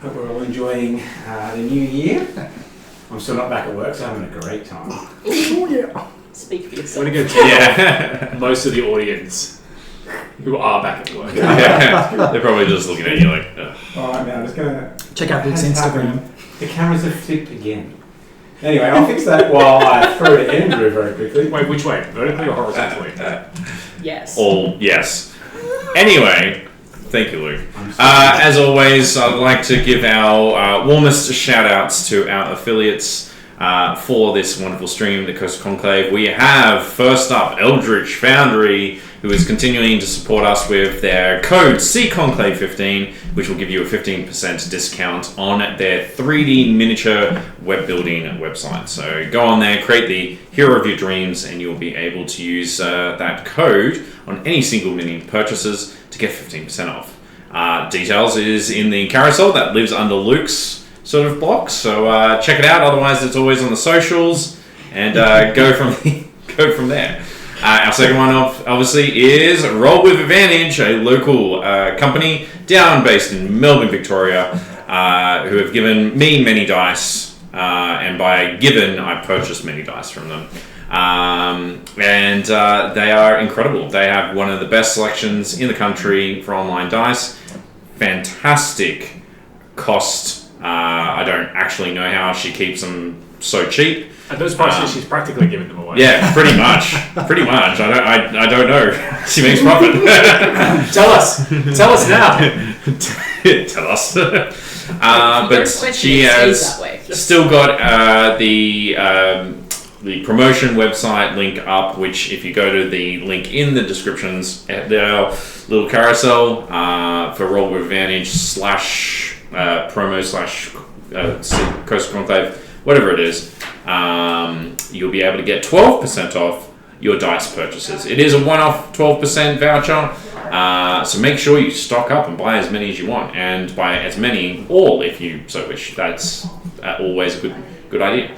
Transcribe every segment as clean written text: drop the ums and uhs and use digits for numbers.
Hope we're all enjoying the new year. I'm still not back at work, so I'm having a great time. Oh yeah. Speak for yourself. I'm going to tell most of the audience who are back at work. Yeah. They're probably just looking at you like, ugh. Alright, now I'm just going to... Check out Luke's Instagram. The cameras have flipped again. Anyway, I'll fix that while I throw it to Andrew very quickly. Wait, which way? Vertically or horizontally? Yes. All yes. Anyway, thank you, Luke. As always, I'd like to give our warmest shout-outs to our affiliates for this wonderful stream, the Coast Conclave. We have, first up, Eldritch Foundry, who is continuing to support us with their code CConclave15, which will give you a 15% discount on their 3D miniature web building website. So go on there, create the hero of your dreams, and you'll be able to use that code on any single mini purchases to get 15% off. Details is in the carousel that lives under Luke's sort of block, so check it out. Otherwise, it's always on the socials, and go from there. Our second one, obviously, is Roll With Advantage, a local company based in Melbourne, Victoria, who have given me many dice, and by given, I purchased many dice from them. And they are incredible. They have one of the best selections in the country for online dice. Fantastic cost. I don't actually know how she keeps them so cheap. At those prices, she's practically giving them away. Yeah, pretty much. I don't know. She makes profit. Tell us now. Tell us. But she has still got the promotion website link up, which if you go to the link in the descriptions at the little carousel for Roll With Advantage / promo / Coast Conclave, whatever it is, you'll be able to get 12% off your dice purchases. It is a one-off 12% voucher, so make sure you stock up and buy as many as you want, and buy as many, all if you so wish. That's always a good idea.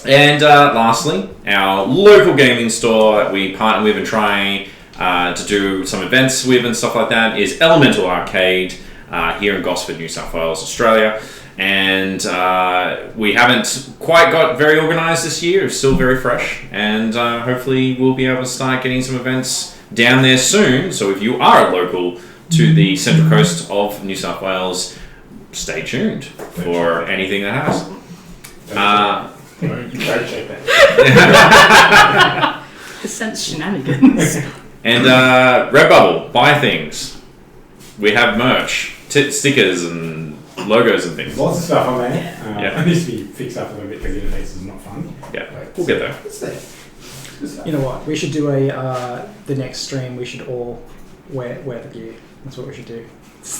And lastly, our local gaming store that we partner with and try to do some events with and stuff like that is Elemental Arcade here in Gosford, New South Wales, Australia. And we haven't quite got very organised this year. It's still very fresh. And hopefully we'll be able to start getting some events down there soon. So if you are local to the central coast of New South Wales, stay tuned for anything that happens. Sense shenanigans. And Redbubble, buy things. We have merch, stickers and logos and things. Lots of stuff on there. Yeah. It needs to be fixed up a little bit because the interface is not fun. Yeah, we'll get there. It's there. You know what? We should do the next stream. We should all wear the gear. That's what we should do.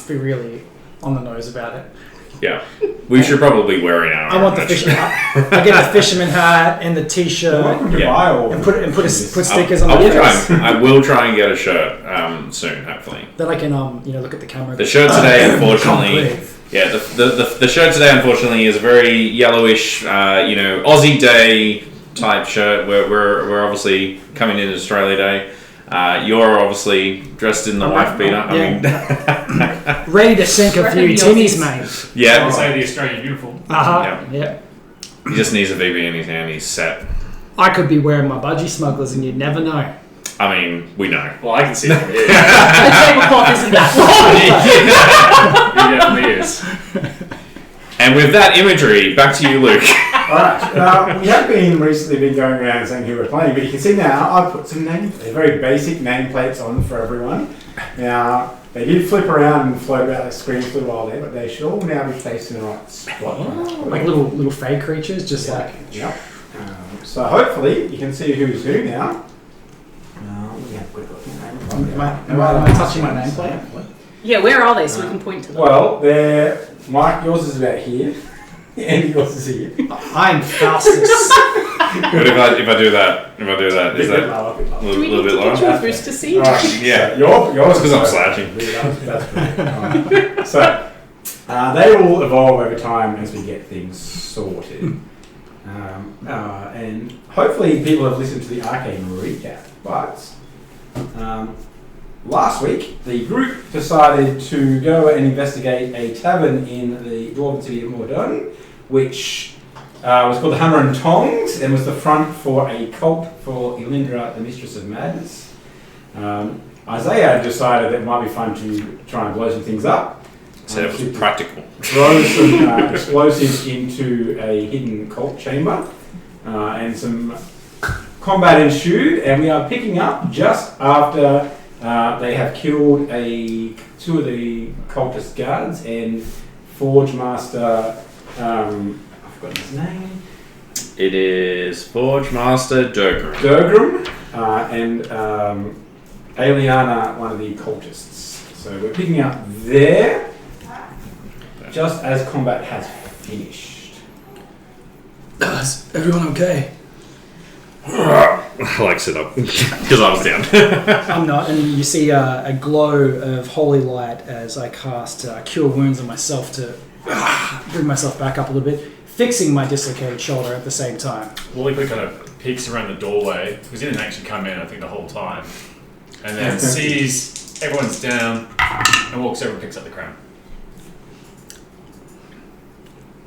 Be really on the nose about it. Yeah, we should probably wear it out. I want the fisherman hat. I get the fisherman hat and the t-shirt. And put stickers on the face. I will try and get a shirt soon, hopefully. Then I can look at the camera. The shirt today, unfortunately. Yeah, the shirt today, unfortunately, is a very yellowish, Aussie Day type shirt. We're obviously coming in Australia Day. You're obviously dressed in the wife beater. Yeah. Ready to sink a few tinnies, mate. Yeah. I'll say the Australian uniform. Yeah. He just needs a VB in his hand. He's set. I could be wearing my budgie smugglers, and you'd never know. I mean, we know. Well, I can see that. The tablecloth isn't that long. He definitely is. And with that imagery, back to you, Luke. Alright, we have recently been going around saying who we're playing, but you can see now I've put some very basic nameplates on for everyone. Now, they did flip around and float about the screen for a while there, but they should all now be placed in the right spot. Like little fey creatures, just like... Yep. So hopefully you can see who's who now. Let me have a quick look. Am I touching my nameplate? Yeah, where are they so we can point to them? Well, Mike, yours is about here. Andy, yours is here. I'm fastest. But if I do that, is that a little bit lower? Do you want Bruce to see? Yeah. Yours because I'm slouching. That's brilliant. So, they will evolve over time as we get things sorted. And hopefully people have listened to the arcane recap, but last week, the group decided to go and investigate a tavern in the dwarven city of Mordon, which was called the Hammer and Tongs, and was the front for a cult for Elindra, the Mistress of Madness. Isaiah decided that it might be fun to try and blow some things up. So it was practical. Throw some explosives into a hidden cult chamber, and some combat ensued, and we are picking up just after they have killed two of the cultist guards and Forge Master, I've forgotten his name. It is Forge Master Durgrim, and Aliana, one of the cultists. So we're picking up there just as combat has finished. Is everyone okay? I sit up because I was down. I'm not, and you see a glow of holy light as I cast Cure Wounds on myself to bring myself back up a little bit, fixing my dislocated shoulder at the same time. Wally kind of peeks around the doorway, because he didn't actually come in, I think, the whole time, and then sees everyone's down and walks over and picks up the crown.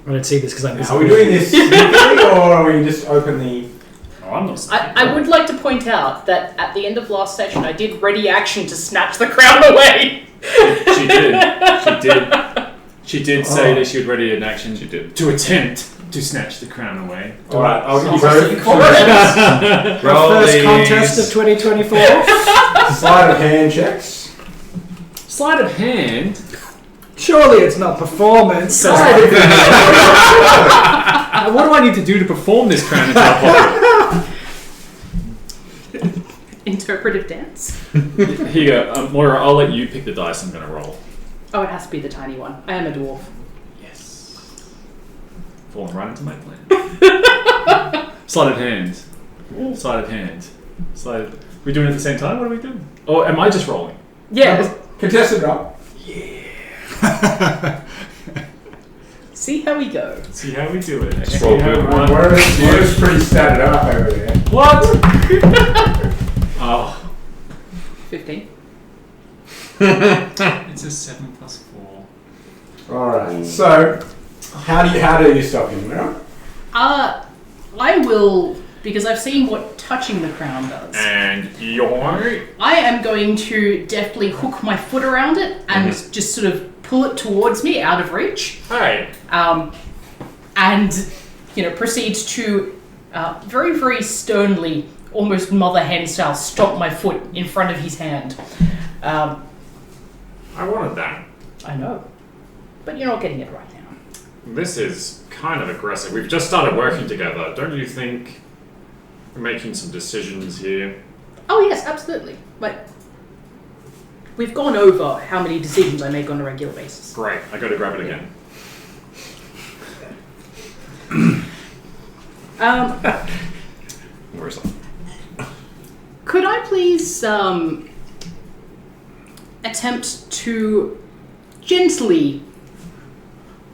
I don't see this because I'm Are we doing this sneakily, or are we just openly... Oh, I'm not. I would like to point out that at the end of last session, I did ready action to snatch the crown away. She did. She did say that she would ready an action. She did. To attempt to snatch the crown away. Alright, I'll give you both Our first contest of 2024. sleight of hand checks. Sleight of hand. Surely it's not performance. What do I need to do to perform this crown into my pocket? Interpretive dance. Here you go, Moira. I'll let you pick the dice. I'm going to roll. Oh, it has to be the tiny one. I am a dwarf. Yes. Falling right into my plan. Sleight of hand. Sleight of hand. We doing it at the same time? What are we doing? Oh, am I just rolling? Yeah. Contested roll. See how we go. See how we do it. Let's roll good. Moira's pretty statted up over there. What? Oh. 15. It's a 7 plus 4. Alright, so how do you stop him, Moira? I will, because I've seen what touching the crown does. And you're... I am going to deftly hook my foot around it and just sort of pull it towards me out of reach. Hey. And, proceeds to very, very sternly, almost mother hen style, stomp my foot in front of his hand. I wanted that. I know. But you're not getting it right now. This is kind of aggressive. We've just started working together. Don't you think we're making some decisions here? Oh, yes, absolutely. But we've gone over how many decisions I make on a regular basis. Great. I go to grab it again. Where's that? Could I please attempt to gently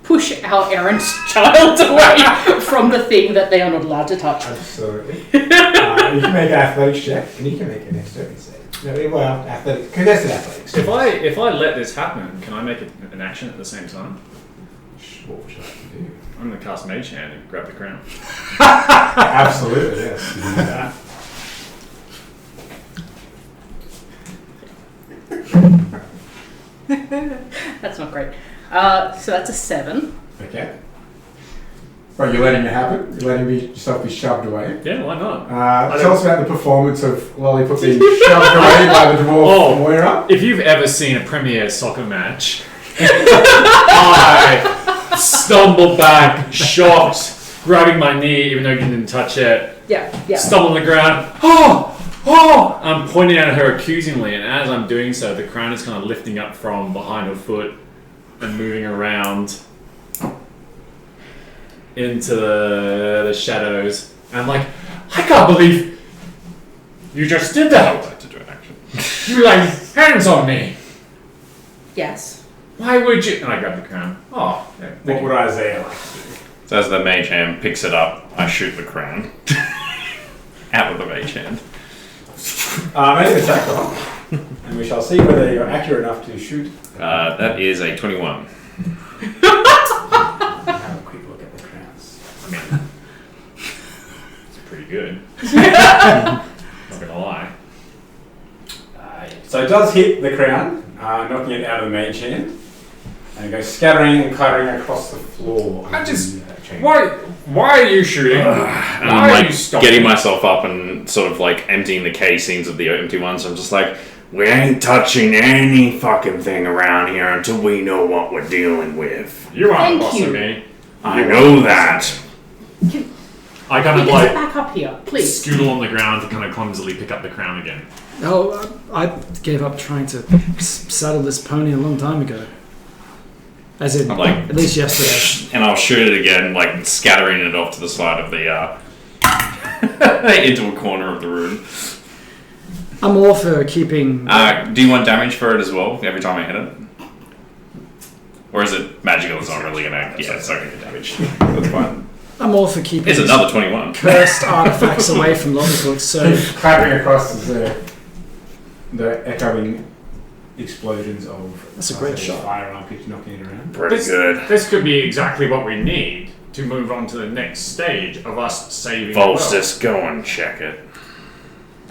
push our errant child away from the thing that they are not allowed to touch? Absolutely. You can make an athletics check, and you can make an dexterity save. No, well, contested athletics. If I let this happen, can I make an action at the same time? What would you like to do? I'm going to cast Mage Hand and grab the crown. Absolutely, yes. You can do that. That's not great. So that's a 7. Okay. Right, you're letting it happen? You're letting yourself be shoved away? Yeah, why not? Tell us about the performance of Lollipop being shoved away by the dwarf Moira. If you've ever seen a Premier soccer match, I stumble back, shocked, grabbing my knee even though you didn't touch it. Yeah. Stumble on the ground. Oh! I'm pointing at her accusingly, and as I'm doing so, the crown is kind of lifting up from behind her foot and moving around into the shadows. And I'm like, I can't believe you just did that. I would like to do an action. You like hands on me. Yes. Why would you? And I grab the crown. Oh, yeah, What would Isaiah like to do? So as the mage hand picks it up, I shoot the crown out of the mage hand. Make an attack roll. And we shall see whether you're accurate enough to shoot. That is a 21. Have a quick look at the crowns. I mean, it's pretty good. Not gonna lie. So it does hit the crown, knocking it out of the mage hand. And it goes scattering and clattering across the floor. I just- of the, chamber. Why are you shooting? And Why I'm are like you stopping? getting myself up and sort of like emptying the casings of the empty ones. I'm just like, we ain't touching any fucking thing around here until we know what we're dealing with. You aren't Thank the boss you. of me. I know that. I kind of Get like back up here, please. scoodle on the ground to kind of clumsily pick up the crown again. Oh, I gave up trying to saddle this pony a long time ago. As in, I'm like, at least yesterday. and I'll shoot it again, like scattering it off to the side of the into a corner of the room. I'm all for keeping. Do you want damage for it as well every time I hit it? Or is it magical? It's not really gonna. Yeah, it's not gonna get damage. That's fine. I'm all for keeping It's another 21. cursed artifacts away from Lollipoot. So Clattering across the echoing explosions of That's a great shot. firearm pitch knocking it around. Pretty good. This could be exactly what we need to move on to the next stage of us saving the world. Volstis, go and check it.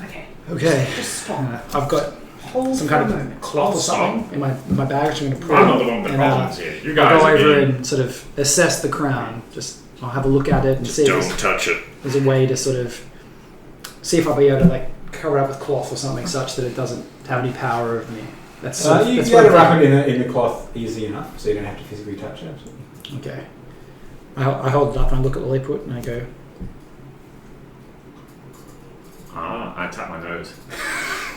Okay, okay, just stop. I've got Hold some for a kind moment. of cloth or something in my bag, which I'm going to put. I'm not the one with the and, problems here. You I'll guys go are over being- and sort of assess the crown. Just I'll have a look at it and see if Don't touch it. there's a way to sort of see if I'll be able to like cover it up with cloth or something such that it doesn't have any power over me. That's You that's be able to one wrap thing. it in the cloth easy enough, so you don't have to physically touch it. Okay. I hold it up and I look at Lilliput and I go, I tap my nose.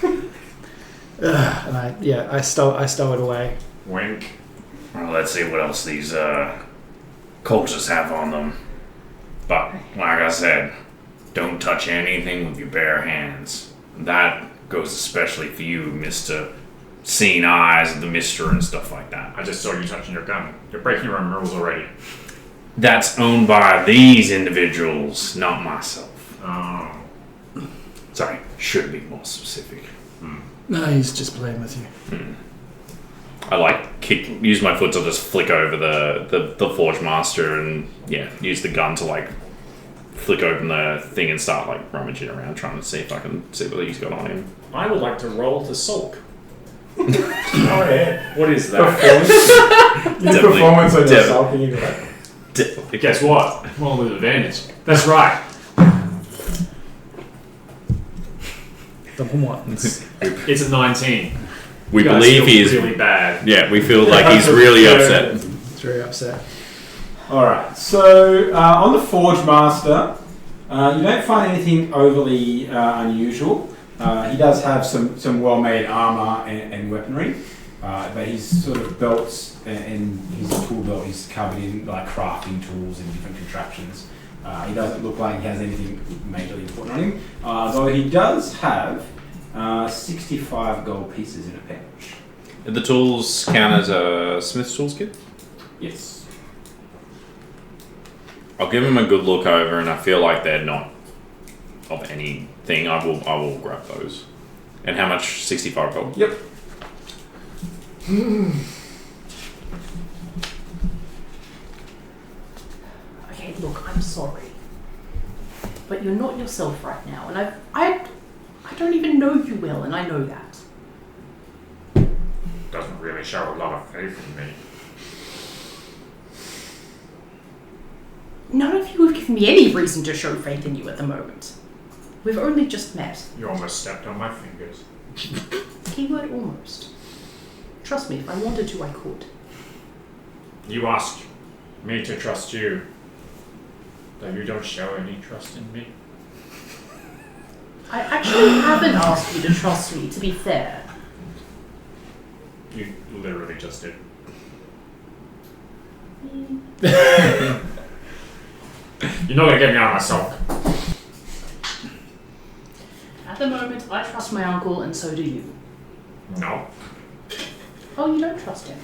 ugh, and I stow it away. Wink. Well, let's see what else these cultists have on them. But like I said, don't touch anything with your bare hands. That goes especially for you, Mr. Seeing Eyes of the Mister and stuff like that. I just saw you touching your gun. You're breaking your own rules already. That's owned by these individuals, not myself. Oh. Sorry, should be more specific. No, he's just playing with you. I like use my foot to just flick over the Forge Master and use the gun to like flick open the thing and start like rummaging around trying to see if I can see what he's got on him. I would like to roll to sulk. Oh yeah. What is that? Your Definitely. performance on your Definitely. sulking, you're like, Guess what? Roll with advantage. That's right. Double ones. It's a 19. We You guys believe feel he is. really bad. Yeah, we feel like he's really upset. He's very upset. Alright, so on the Forge Master, you don't find anything overly unusual. He does have some well-made armour and weaponry, but his sort of belts and his tool belt is covered in like crafting tools and different contraptions. He doesn't look like he has anything majorly important on him, though he does have 65 gold pieces in a pouch. Did the tools count as a Smith's tools kit? Yes. I'll give him a good look over, and I feel like they're not of anything. I will grab those. And how much? 65 gold. Yep. Okay, look, I'm sorry, but you're not yourself right now, and I don't even know you well, and I know that. Doesn't really show a lot of faith in me. None of you have given me any reason to show faith in you at the moment. We've only just met. You almost stepped on my fingers. Keyword almost. Trust me, if I wanted to, I could. You asked me to trust you, though you don't show any trust in me. I actually haven't asked you to trust me, to be fair. You literally just did. You're not gonna get me out of my sulk. At the moment, I trust my uncle, and so do you. No. Oh, you don't trust him?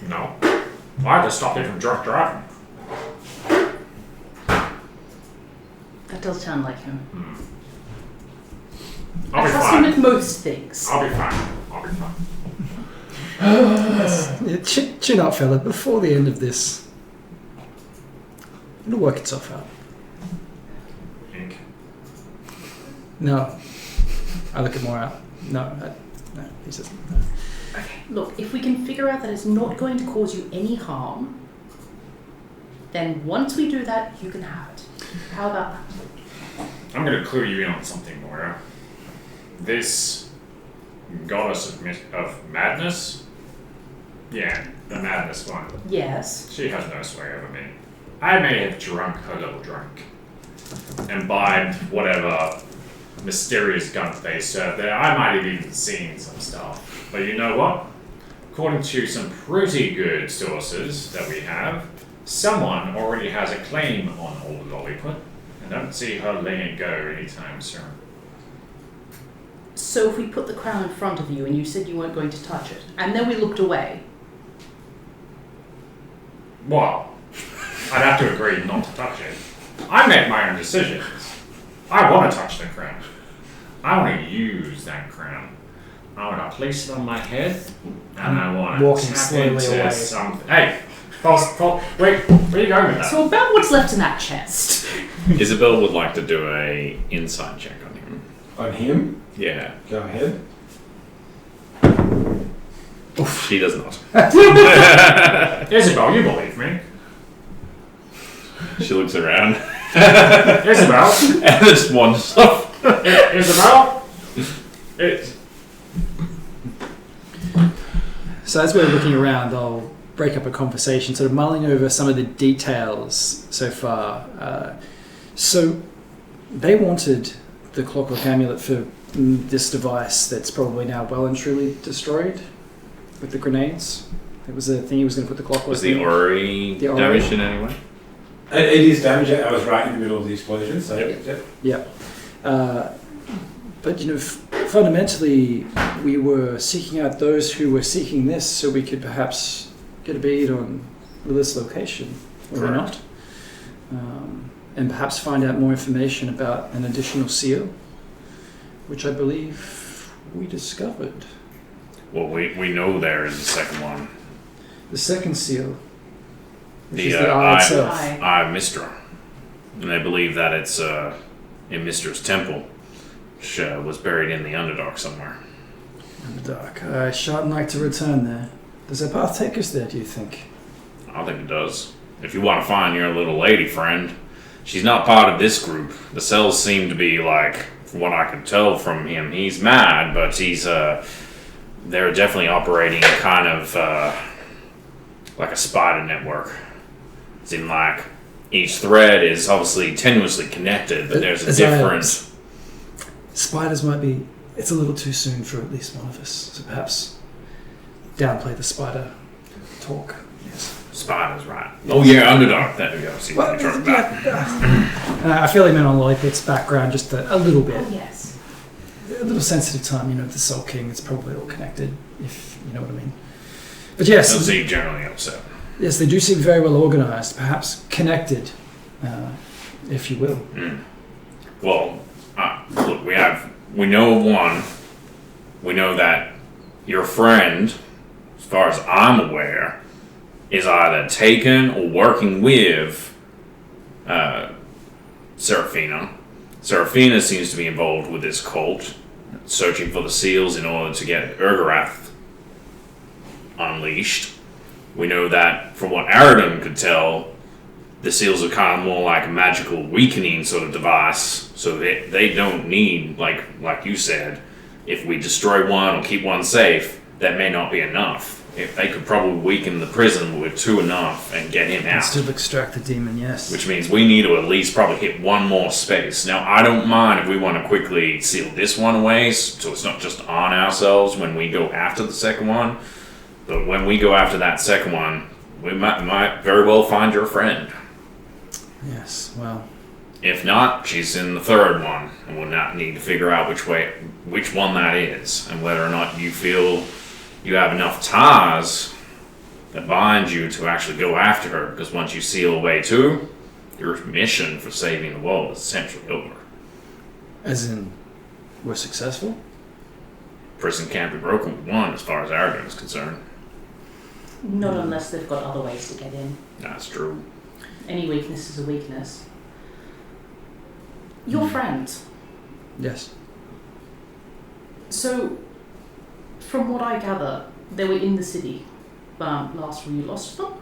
No. I had to stop you from drunk driving. That does sound like him. I'll I be trust him fine. with most things. I'll be fine. I'll be fine. Yeah, chin up, fella. Before the end of this, it'll work itself out. Ink. No. I look at more out. No, he says no. Okay, look, if we can figure out that it's not going to cause you any harm, then once we do that, you can have it. How about that? I'm going to clue you in on something, Moira. This goddess of madness? Yeah, the madness one. Yes. She has no sway over me. I may have drunk her little drink. Imbibed whatever mysterious gunk they serve there. I might have even seen some stuff. But you know what? According to some pretty good sources that we have, someone already has a claim on old Lolliput. I don't see her letting it go anytime soon. So if we put the crown in front of you and you said you weren't going to touch it, and then we looked away, Well, I'd have to agree not to touch it. I make my own decisions. I want to touch the crown. I want to use that crown. I want to place it on my head, and I want to Walking tap slowly into away. something. Hey, wait, where are you going with that? so about what's left in that chest. Isabel would like to do a insight check on him. On him? Yeah, Go ahead. she does not. Isabel, you believe me. She looks around Isabel, and just wanders off. Isabel, it's So as we're looking around, I'll break up a conversation, sort of mulling over some of the details so far. So they wanted the clockwork amulet for this device that's probably now well and truly destroyed with the grenades. It was a thing he was going to put the clockwork Was the in. Ori The Ori. damaged in any way? It is damaged. I was right in the middle of the explosion, so Yep. Yeah. But, fundamentally, we were seeking out those who were seeking this so we could perhaps get a bead on Lilith's location, or Correct. not. And perhaps find out more information about an additional seal, which I believe we discovered. Well, we know there is a second one. The second seal, which The is the eye itself. Eye. Eye of Mistra. And I believe that it's in Mistra's temple, which was buried in the Underdark somewhere. In the dark. I shouldn't like to return there. Does that path take us there, do you think? I don't think it does. If you want to find your little lady friend, she's not part of this group. The cells seem to be like, from what I could tell from him, he's mad, but he's they're definitely operating kind of like a spider network. It's in like each thread is obviously tenuously connected, but there's a As I- different. Spiders might be... It's a little too soon for at least one of us, so perhaps downplay the spider talk. Yes. Spiders, right? Oh yeah, Underdark. That we see what you're talking about. I feel he meant on Lolliput's background just a little bit. Oh, yes. A little sensitive time, the Soul King, it's probably all connected, if you know what I mean. But yes, Don't seem generally upset. yes, they do seem very well organised, perhaps connected, if you will. Well, look, we know of one. We know that your friend, as far as I'm aware, is either taken or working with Seraphina. Seraphina seems to be involved with this cult, searching for the seals in order to get Urgarath unleashed. We know that, from what Aradon could tell, the seals are kind of more like a magical weakening sort of device, so they don't need, like you said, if we destroy one or keep one safe, that may not be enough. If they could probably weaken the prison with two enough and get him And out. still extract the demon, yes. Which means we need to at least probably hit one more space. Now, I don't mind if we want to quickly seal this one away, so it's not just on ourselves when we go after the second one. But when we go after that second one, we might very well find your friend. Yes, well, If not, she's in the third one, and we'll not need to figure out which one that is, and whether or not you feel you have enough ties that bind you to actually go after her. Because once you seal away two, your mission for saving the world is essentially over. as in were successful? Prison can't be broken with one, as far as Aragon is concerned. Not unless they've got other ways to get in. That's true. Any weakness is a weakness. Your friends. Yes. So, from what I gather, they were in the city last when you lost them?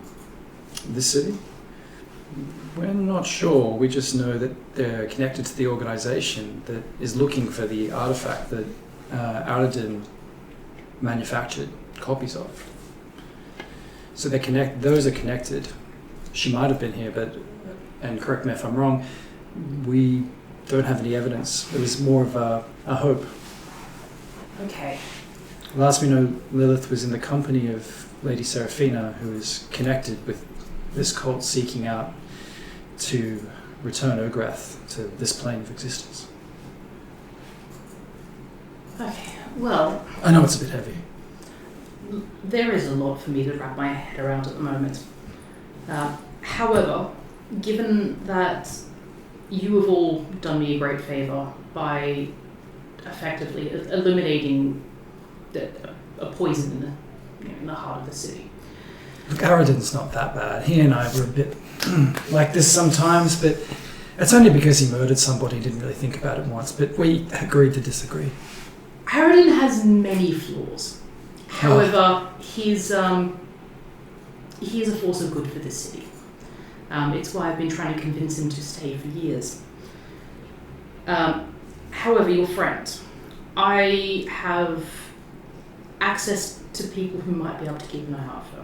This city? We're not sure. We just know that they're connected to the organization that is looking for the artifact that Aradin manufactured copies of. So those are connected. She might have been here, but, and correct me if I'm wrong, we don't have any evidence. It was more of a hope. Okay. Last we know, Lilith was in the company of Lady Seraphina, who is connected with this cult seeking out to return Ogreth to this plane of existence. Okay, well, I know it's a bit heavy. there is a lot for me to wrap my head around at the moment. However, given that you have all done me a great favour by effectively eliminating a poison in the heart of the city. Look, Aradin's not that bad. He and I were a bit like this sometimes, but it's only because he murdered somebody, didn't really think about it once, but we agreed to disagree. Aradin has many flaws. However, he is a force of good for this city. It's why I've been trying to convince him to stay for years. However, your friend, I have access to people who might be able to keep an eye out for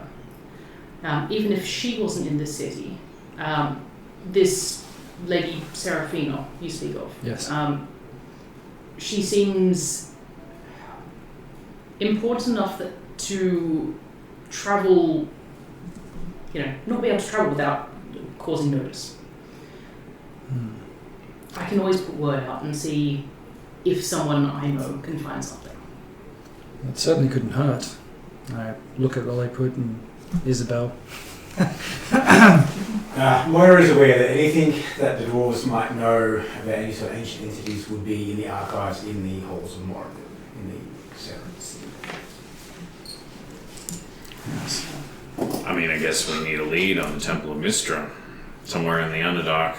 her. Even if she wasn't in the city, this Lady Seraphina you speak of, Yes. she seems important enough to travel, not be able to travel without causing notice. I can always put word out and see if someone I know can find something. It certainly couldn't hurt. I look at Lilliput and Isabel. Moira is aware that anything that the dwarves might know about any sort of ancient entities would be in the archives in the halls of Moira, in the servants. Yes. I mean, I guess we need a lead on the Temple of Mistra, somewhere in the Underdark.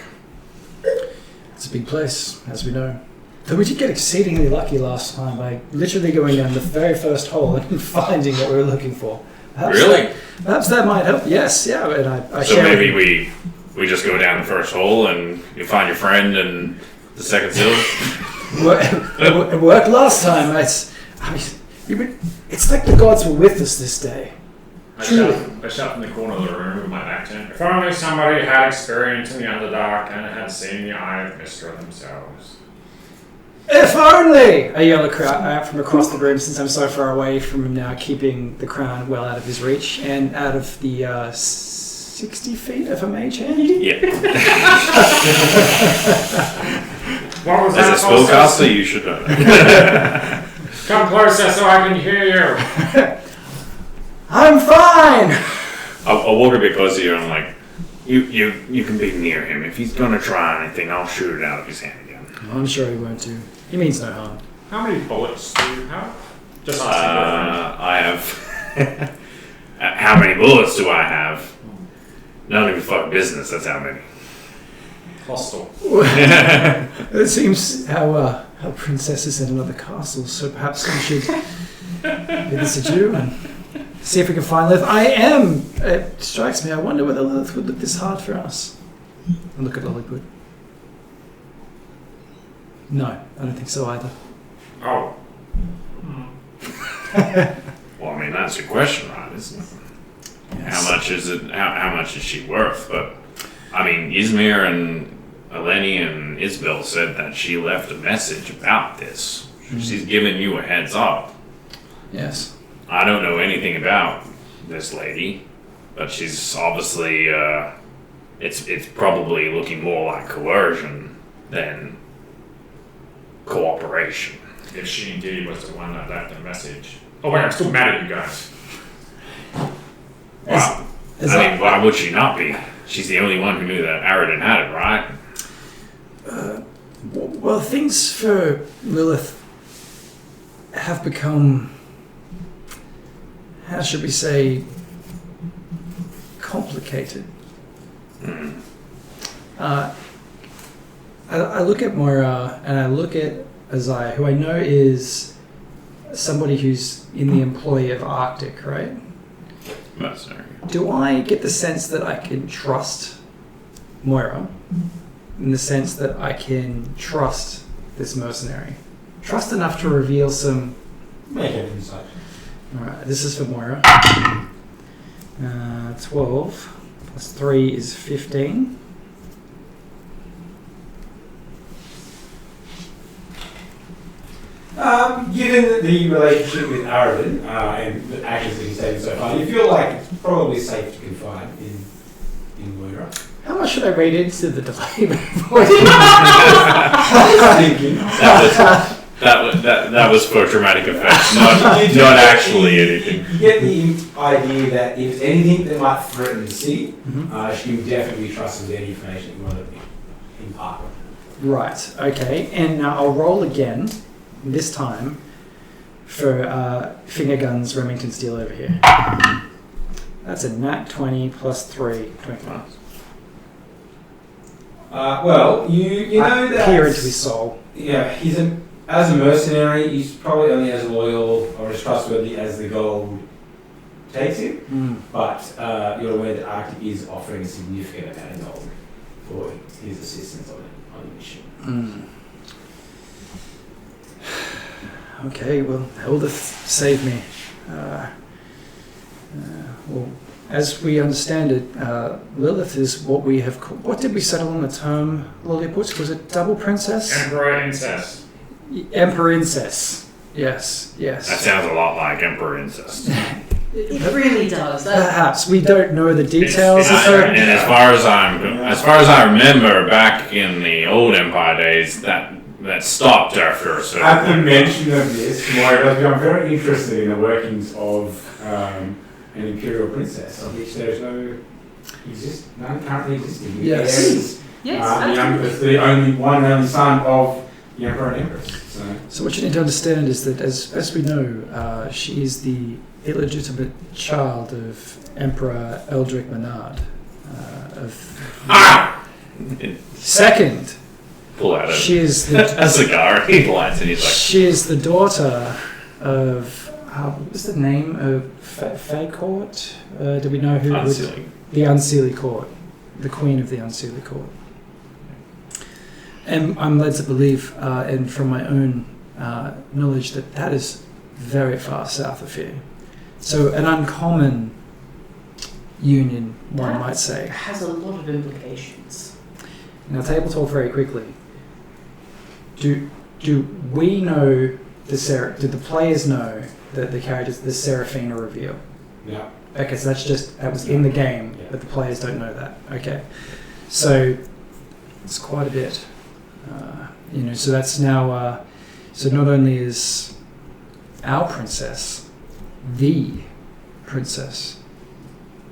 It's a big place, as we know. Though we did get exceedingly lucky last time by literally going down the very first hole and finding what we were looking for. Really? Perhaps that might help. Yes, yeah. And I So share maybe we just go down the first hole and you find your friend and the second seal. It worked last time. It's like the gods were with us this day. I shout from the corner of the room with my back turned. If only somebody had experience in the Underdark and had seen the Eye of Mistra themselves. If only! I yell out from across the room since I'm so far away from him now, keeping the crown well out of his reach and out of the 60 feet of a mage hand. Yeah. What was As that? a spellcaster, you should know that. Come closer so I can hear you. I'm fine! I'll walk a bit closer here and I'm like, you can be near him. If he's gonna try anything, I'll shoot it out of his hand again. I'm sure he won't do. He means no harm. How many bullets do you have? Just I have. How many bullets do I have? None of your fucking business. That's how many. hostile. It seems how princesses in another castle, so perhaps we should visit you and see if we can find Lilith. It strikes me, I wonder whether Lilith would look this hard for us. And look at Lilliput. No, I don't think so either. Oh. Well, I mean, that's your question, right? Isn't it? Yes. How much is it? How much is she worth? But I mean, Izmir and Eleni and Isabel said that she left a message about this. She's giving you a heads up. Yes. I don't know anything about this lady, but she's obviously it's probably looking more like coercion than cooperation. If she indeed was the one that left the message. Oh wait, I'm still mad at you guys. Wow. I mean, why would she not be? She's the only one who knew that Aradin had it, right? Well, things for Lilith have become, how should we say, complicated. I look at Moira and I look at Isaiah, who I know is somebody who's in the employ of Arctic, right? Mercenary. Do I get the sense that I can trust Moira in the sense that I can trust this mercenary? Trust enough to reveal some... Make an insight. Alright, this is for Moira. 12 plus 3 is 15. Given the relationship with Arabian and the actions that he's taken so far, you feel like it's probably safe to confide in Moira. How much should I read into the delay before Thinking. That was for dramatic effect, not actually anything. You get the idea that if there's anything that might threaten the city, she can definitely be trusted with any information that you want to impart. Right, okay. And now I'll roll again, this time, for finger guns Remington Steel over here. That's a nat 20 plus 3, 25. Well, you know that... Peer into his soul. Yeah, as a mercenary, he's probably only as loyal or as trustworthy as the gold takes him. But you're aware that Arctic is offering a significant amount of gold for his assistance on the mission. Okay, well, Eldith saved me. Well, as we understand it, Lilith is what we have called... What did we settle on the term, Lilliput? Was it double princess? Emperor incest. Emperor incest. Yes. That sounds a lot like Emperor incest. It really does. Perhaps we don't know the details of her. And as far as I remember, back in the old Empire days, that stopped after a certain At the point. mention of this, Moira has become very interested in the workings of an imperial princess, of which there is none currently existing. Yes. Yes, the only son of the Emperor and Empress. So what you need to understand is that, as best we know, she is the illegitimate child of Emperor Eldrick Menard. Second, Pull out she is the a cigar. He lights and he's like, she is the daughter of what was the name of Fae Court? Do we know who? Unsealing. The Unseelie Court, the Queen of the Unseelie Court. And I'm led to believe, and from my own knowledge, that is very far south of here. So an uncommon union, one might say. It has a lot of implications. Now, table talk very quickly. Do we know do the players know that the characters, the Seraphina reveal? Yeah. Okay, so that was in the game, but the players don't know that. Okay, so it's quite a bit. So that's now. So not only is our princess, the princess,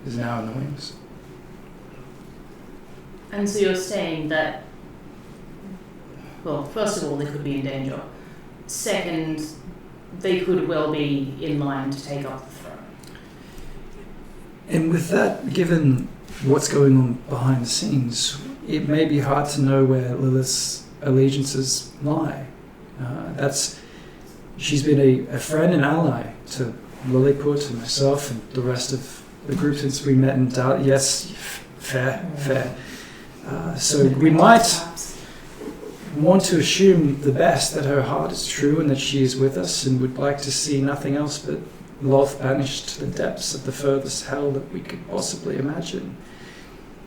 is now in the wings. And so you're saying that, well, first of all, they could be in danger. Second, they could well be in line to take up the throne. And with that, given what's going on behind the scenes, it may be hard to know where Lilith's allegiances lie. She's been a friend and ally to Lilliput and myself and the rest of the group since we met in Dallas. Yes, fair. So we might want to assume the best, that her heart is true and that she is with us and would like to see nothing else but Loth banished to the depths of the furthest hell that we could possibly imagine.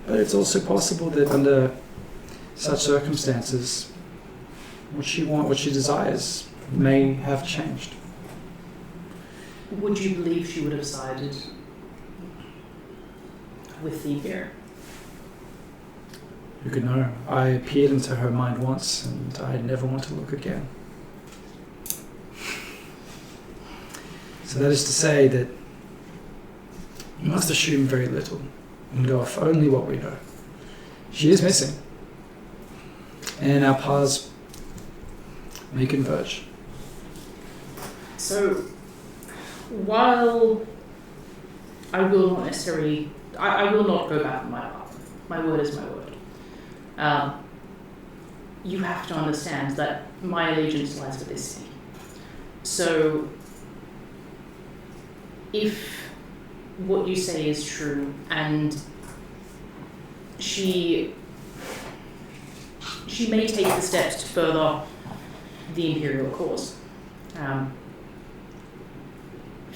But it's also possible that under such circumstances, what she desires may have changed. Would you believe she would have sided with the Imperium? Who could know? I peered into her mind once and I never want to look again. So that is to say that we must assume very little and go off only what we know. She is missing, and our paths may converge. So, while I will not necessarily, I will not go back on my part. My word is my word. You have to understand that my allegiance lies with this city. So, if what you say is true and she may take the steps to further the imperial cause,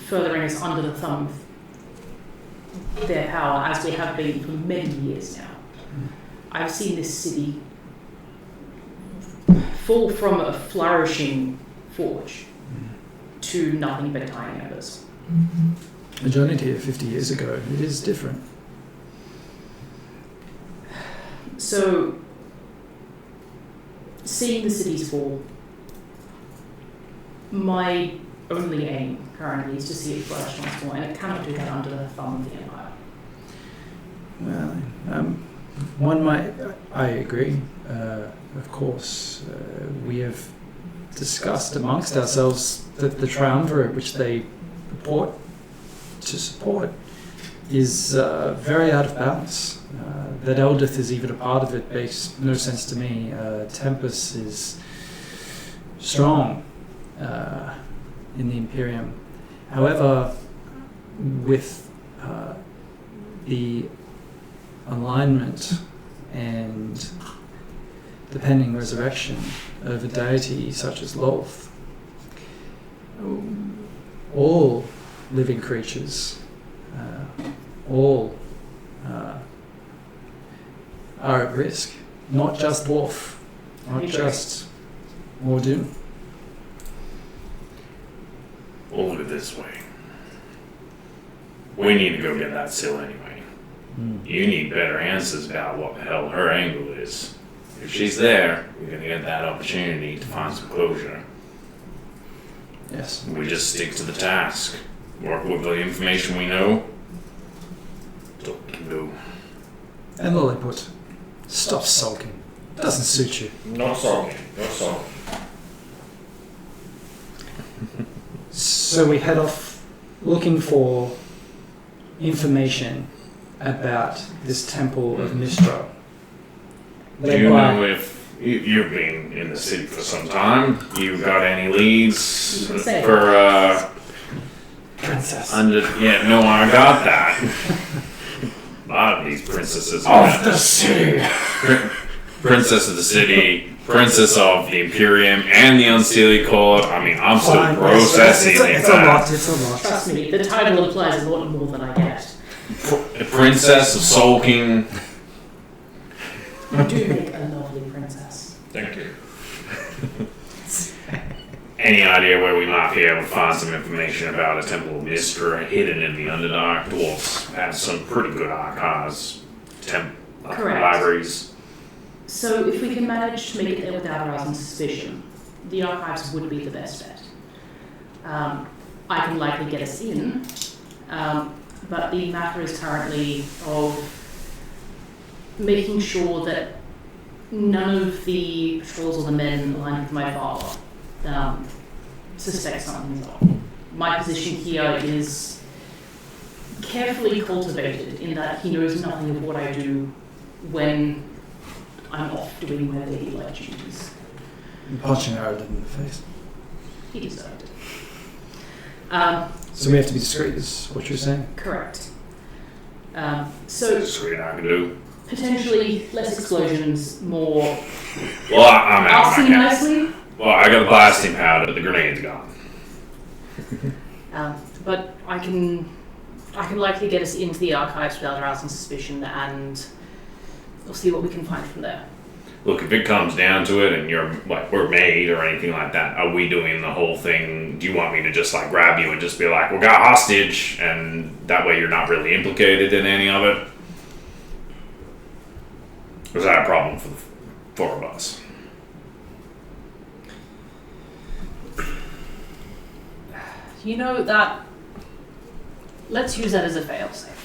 furthering us under the thumb of their power, as we have been for many years now. I've seen this city fall from a flourishing forge to nothing but dying embers. I joined here 50 years ago. It is different. So, seeing the cities fall, my only aim currently is to see it flourish once more, and it cannot do that under the thumb of the Empire. Well, one might. I agree. Of course, we have discussed amongst ourselves that the triumvirate which they purport to support is very out of balance. That Eldith is even a part of it makes no sense to me. Tempest is strong in the Imperium. However, with the alignment and the pending resurrection of a deity such as Lolth, all living creatures, all are at risk. Not just Dwarf, not just Mordoon. We'll look at it this way. We need to go get that seal anyway. You need better answers about what the hell her angle is. If she's there, we're going to get that opportunity to find some closure. Yes. We just stick to the task. Work with the information we know. That's all we can do. And Lilliput, stop sulking. Doesn't suit you. No sulking. No sulking. So we head off looking for information about this temple of Mistro. Do you know if you've been in the city for some time? You got any leads for Princess Yeah, no, I got that. A lot of these princesses of the city. Princess of the city, princess of the Imperium, and the Unseelie Court. I mean, I'm still processing it's a lot. It's a lot. Trust me, the title implies a lot more than I get. A princess of Sulking. You do make a lovely princess. Thank you. Any idea where we might be able to find some information about a Temple of Mystra hidden in the Underdark? Dwarves have some pretty good archives, Correct. libraries. So if we can manage to make it there without arousing suspicion, the archives would be the best bet. I can likely get us in, but the matter is currently of making sure that none of the patrols or the men aligned with my father suspect something's off. My position here is carefully cultivated in that he knows nothing of what I do when I'm off doing my ladylike duties. Punching Arad in the face. He deserved it. So we have to be discreet, is what you're saying? Correct. So Discreet I can do. potentially less explosions, more Well, I'm out of asking my cap. nicely. Well, I got a blasting powder. The grenade's gone. But I can likely get us into the archives without arousing suspicion, and we'll see what we can find from there. Look, if it comes down to it, and you're like we're made or anything like that, are we doing the whole thing? Do you want me to just like grab you and just be like, "We got hostage," and that way you're not really implicated in any of it? Or is that a problem for the four of us? You know that. Let's use that as a failsafe.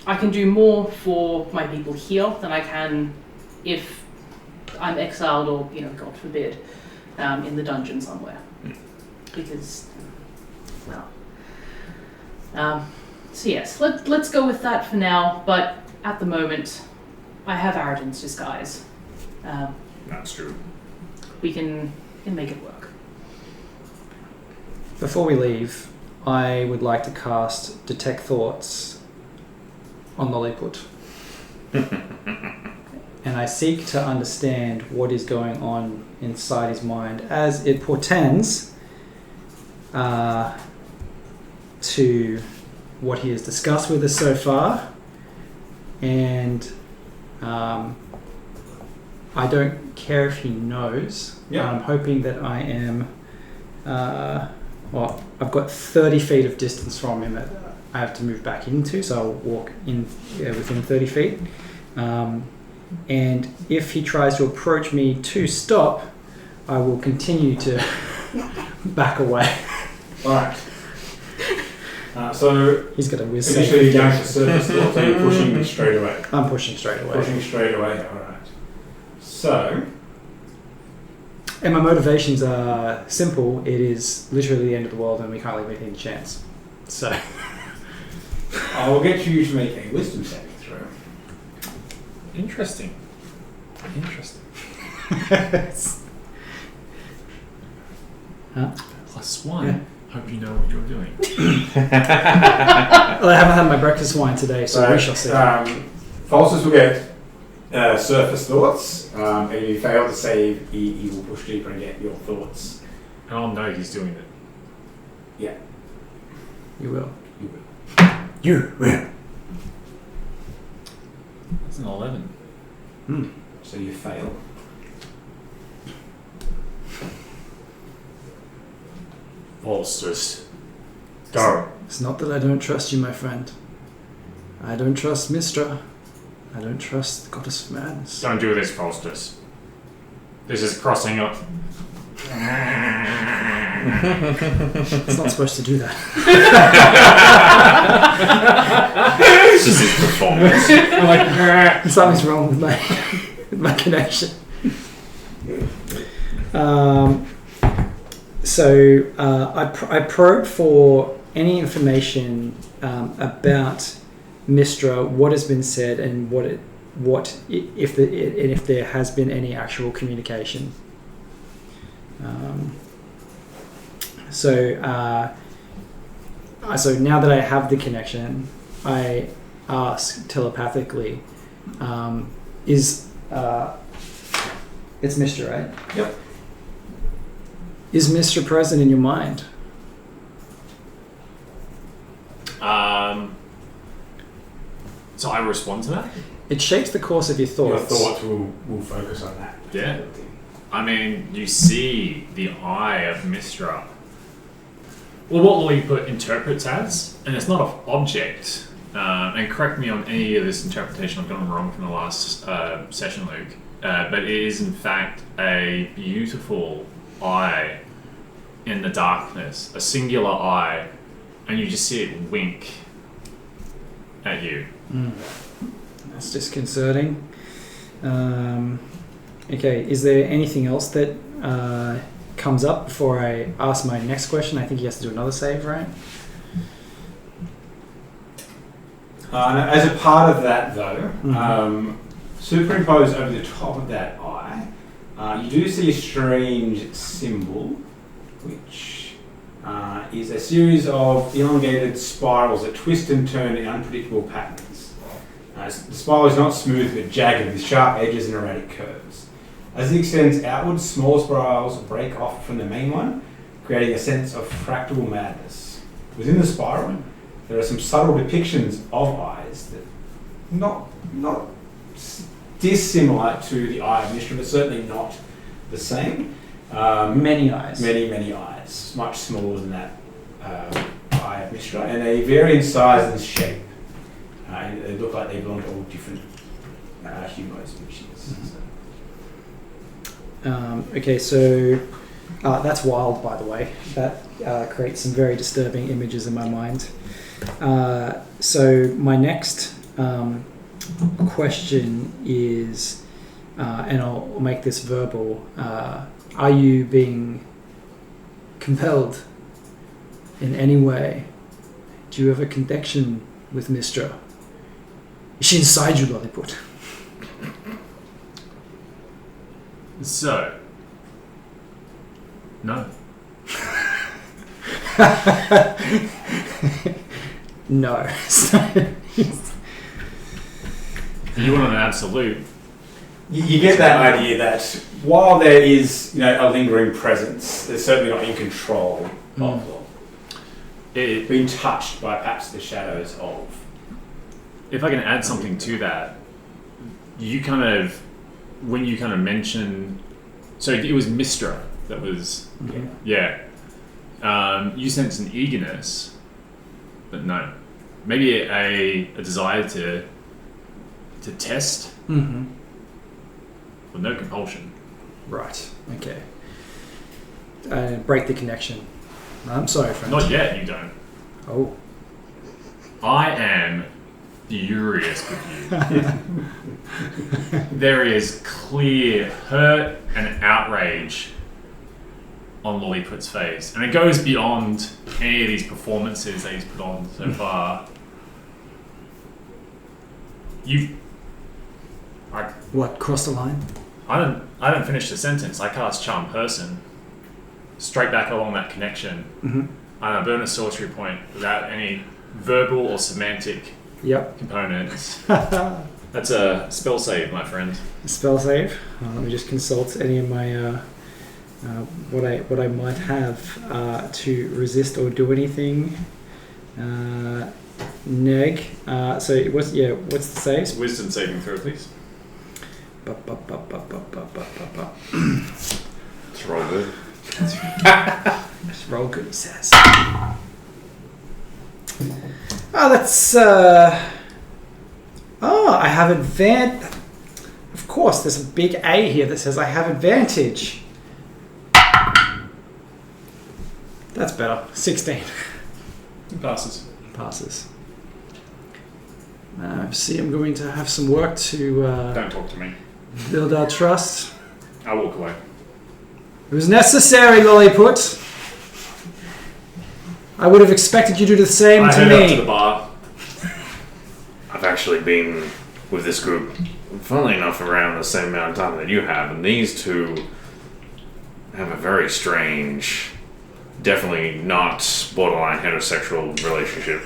I can do more for my people here than I can if I'm exiled or, God forbid, in the dungeon somewhere. because, well. So yes, let's go with that for now. But at the moment, I have Araden's disguise. That's true. We can make it work. Before we leave, I would like to cast Detect Thoughts on Lolliput. And I seek to understand what is going on inside his mind as it portends to what he has discussed with us so far. And I don't care if he knows. Yeah. I'm hoping that I am... well, I've got 30 feet of distance from him that I have to move back into, so I'll walk in within 30 feet. And if he tries to approach me to stop, I will continue to back away. Alright. So, He's got a whiz initially you're save. going to surface thought, so you're pushing straight away. I'm pushing straight away. Pushing straight away, alright. So, And my motivations are simple. It is literally the end of the world and we can't leave anything to chance. So, I will get you to make a wisdom saving throw. Interesting. +1. Yeah. Hope you know what you're doing. well, I haven't had my breakfast wine today, so we shall see. Falsus will get surface thoughts. And if you fail to save, he will push deeper and get your thoughts. And I'll know he's doing it. Yeah. You will. You will. That's an 11. So you fail. Falsus. Go. It's not that I don't trust you, my friend. I don't trust Mistra. I don't trust the Goddess of Madness. Don't do this, Faustus. This is crossing up. It's not supposed to do that. It's just his performance. Something's wrong with my connection. So I probe for any information about Mistra, what has been said, and if there has been any actual communication. So now that I have the connection, I ask telepathically, it's Mistra, right? Yep. Is Mistra present in your mind? So I respond to that? It shapes the course of your Your thoughts. thoughts will focus on that. Yeah. I mean, you see the eye of Mistra. Well, what Lolliput interprets as, and it's not an object, and correct me on any of this interpretation I've gotten wrong from the last session, Luke, but it is in fact a beautiful eye in the darkness, a singular eye, and you just see it wink at you. That's disconcerting. Okay, is there anything else that comes up before I ask my next question? I think he has to do another save, right? As a part of that, though, superimposed over the top of that eye, you do see a strange symbol, which is a series of elongated spirals that twist and turn in unpredictable patterns. The spiral is not smooth but jagged with sharp edges and erratic curves. As it extends outwards, small spirals break off from the main one, creating a sense of fractal madness. Within the spiral, there are some subtle depictions of eyes that not dissimilar to the eye of Mistra, but certainly not the same. Many eyes. Many eyes, much smaller than that eye of Mistra, and they vary in size and shape. They look like they belong to all different humanoid species. Okay, so that's wild, by the way. That creates some very disturbing images in my mind. So my next question is, and I'll make this verbal, are you being compelled in any way? Do you have a connection with Mistra? Is she inside you, Lolliput? So, no. No. You want an absolute? You get that idea that while there is, a lingering presence, they're certainly not in control of them. Being touched by perhaps the shadows of. If I can add something to that, when you mentioned, so it was Mistra that was, yeah. You sense an eagerness, but no, maybe a desire to test, with no compulsion. Right. Okay. Break the connection. I'm sorry, friend. Not yet. You don't. Oh. I am furious with you. There is clear hurt and outrage on Lolliput's face, and it goes beyond any of these performances that he's put on so far. What? Cross the line? I don't finish the sentence. I cast Charm Person straight back along that connection, and I burn a sorcery point without any verbal or semantic components. That's a spell save, my friend. Spell save. Let me just consult any of my what I might have to resist or do anything. Neg. So what's the save? Wisdom saving throw, please. It's roll good. Just roll good, he says. Let's. I have advantage. Of course, there's a big A here that says I have advantage. That's better. 16. It passes. Passes. See, I'm going to have some work to Don't talk to me. build our trust. I'll walk away. It was necessary, Lolliput. I would have expected you to do the same to head me. up to the bar. I've actually been with this group, funnily enough, around the same amount of time that you have, and these two have a very strange, definitely not borderline heterosexual relationship.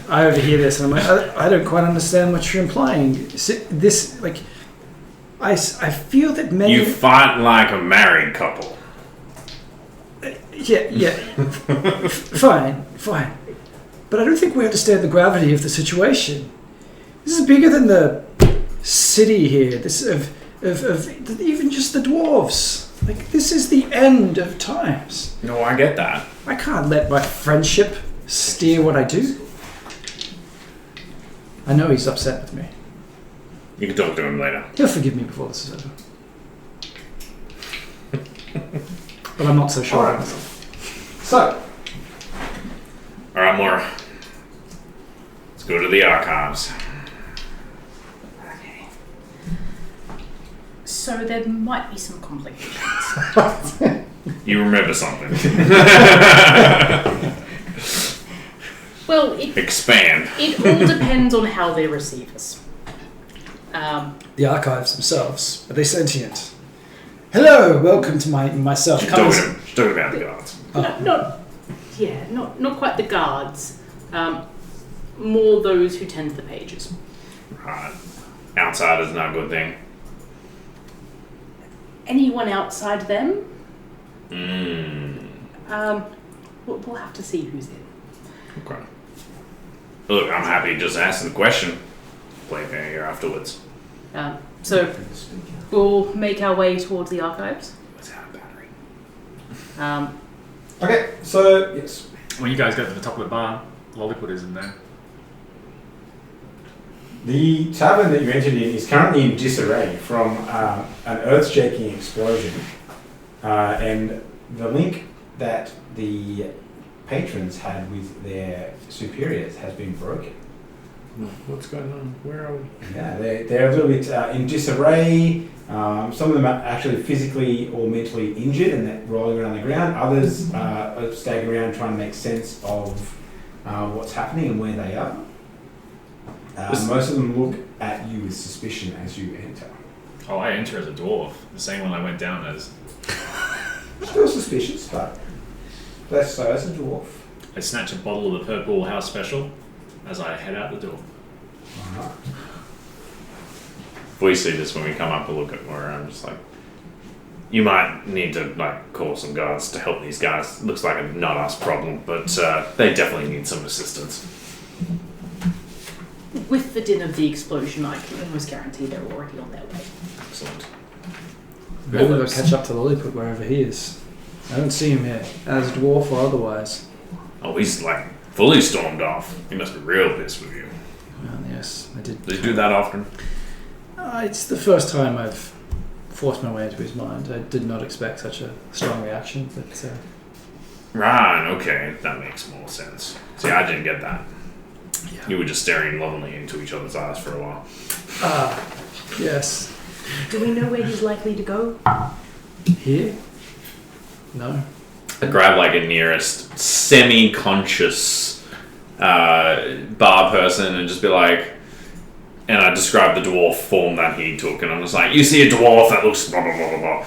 I overhear this and I'm like, I don't quite understand what you're implying. This, like, I feel that many... You fight like a married couple. Yeah. Fine. But I don't think we understand the gravity of the situation. This is bigger than the city here. This of even just the dwarves. Like, this is the end of times. No, I get that. I can't let my friendship steer what I do. I know he's upset with me. You can talk to him later. He'll forgive me before this is over. But I'm not so sure about myself. So, Alright, Maura. Let's go to the archives. Okay. So there might be some complications. You remember something. Well, Expand. it all depends on how they receive us. The archives themselves, are they sentient? Hello, welcome to myself. She's talking about the gods. Not quite the guards. More those who tend the pages. Right. Outside is not a good thing. Anyone outside them? We'll have to see who's in. Okay. Look, I'm happy just asking the question. Play it here afterwards. So we'll make our way towards the archives. What's out of battery? okay, so, yes. When you guys go to the top of the bar, Lolliput is in there. The tavern that you entered in is currently in disarray from an earth-shaking explosion. And the link that the patrons had with their superiors has been broken. What's going on? Where are we? Yeah, they're a little bit in disarray. Some of them are actually physically or mentally injured and they're rolling around the ground. Others are staggering around trying to make sense of what's happening and where they are. Most of them look at you with suspicion as you enter. Oh, I enter as a dwarf, the same one I went down as. Still suspicious, but less so as a dwarf. I snatch a bottle of the purple house special as I head out the door. Alright. We see this when we come up to look at where I'm just like, you might need to like call some guards to help these guys. Looks like a not us problem, but they definitely need some assistance. With the din of the explosion, I can almost guarantee they're already on their way. Excellent. Maybe they'll catch up to Lilliput wherever he is. I don't see him yet, as dwarf or otherwise. Oh, he's like fully stormed off. He must be real pissed with you. Well, yes, I did. Does he do that often? It's the first time I've forced my way into his mind. I did not expect such a strong reaction, but... Right, okay, that makes more sense. See, I didn't get that. Yeah. You were just staring lovingly into each other's eyes for a while. Yes. Do we know where he's likely to go? Here? No. I grab like a nearest semi-conscious bar person and just be like, and I describe the dwarf form that he took, and I'm just like, you see a dwarf that looks blah blah blah blah blah.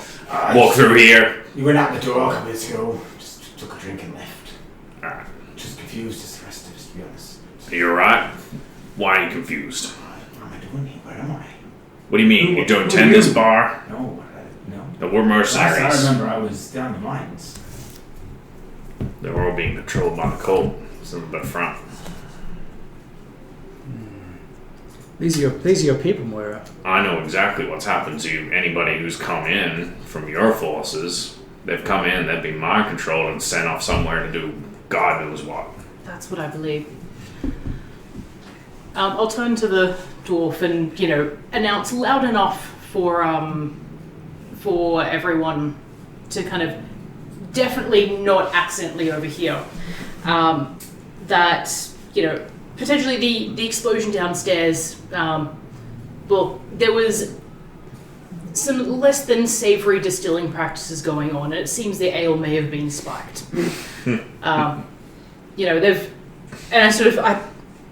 Walk through here. You went out the door a couple minutes ago, just took a drink and left. Alright. Just confused as the rest of us, to be honest. Are you alright? Why are you confused? What am I doing here? Where am I? What do you mean? Who- You don't who attend are this you? bar? No, no. No, we're Last I mercenaries. remember I was down the mines. They were all being patrolled by the cult. Some at the front. These are your people, Moira. I know exactly what's happened to anybody who's come in from your forces. They've come in, they've been mind controlled and sent off somewhere to do God knows what. That's what I believe. I'll turn to the dwarf and, announce loud enough for everyone to kind of definitely not accidentally overhear that, potentially the explosion downstairs, there was some less than savory distilling practices going on, and it seems the ale may have been spiked. I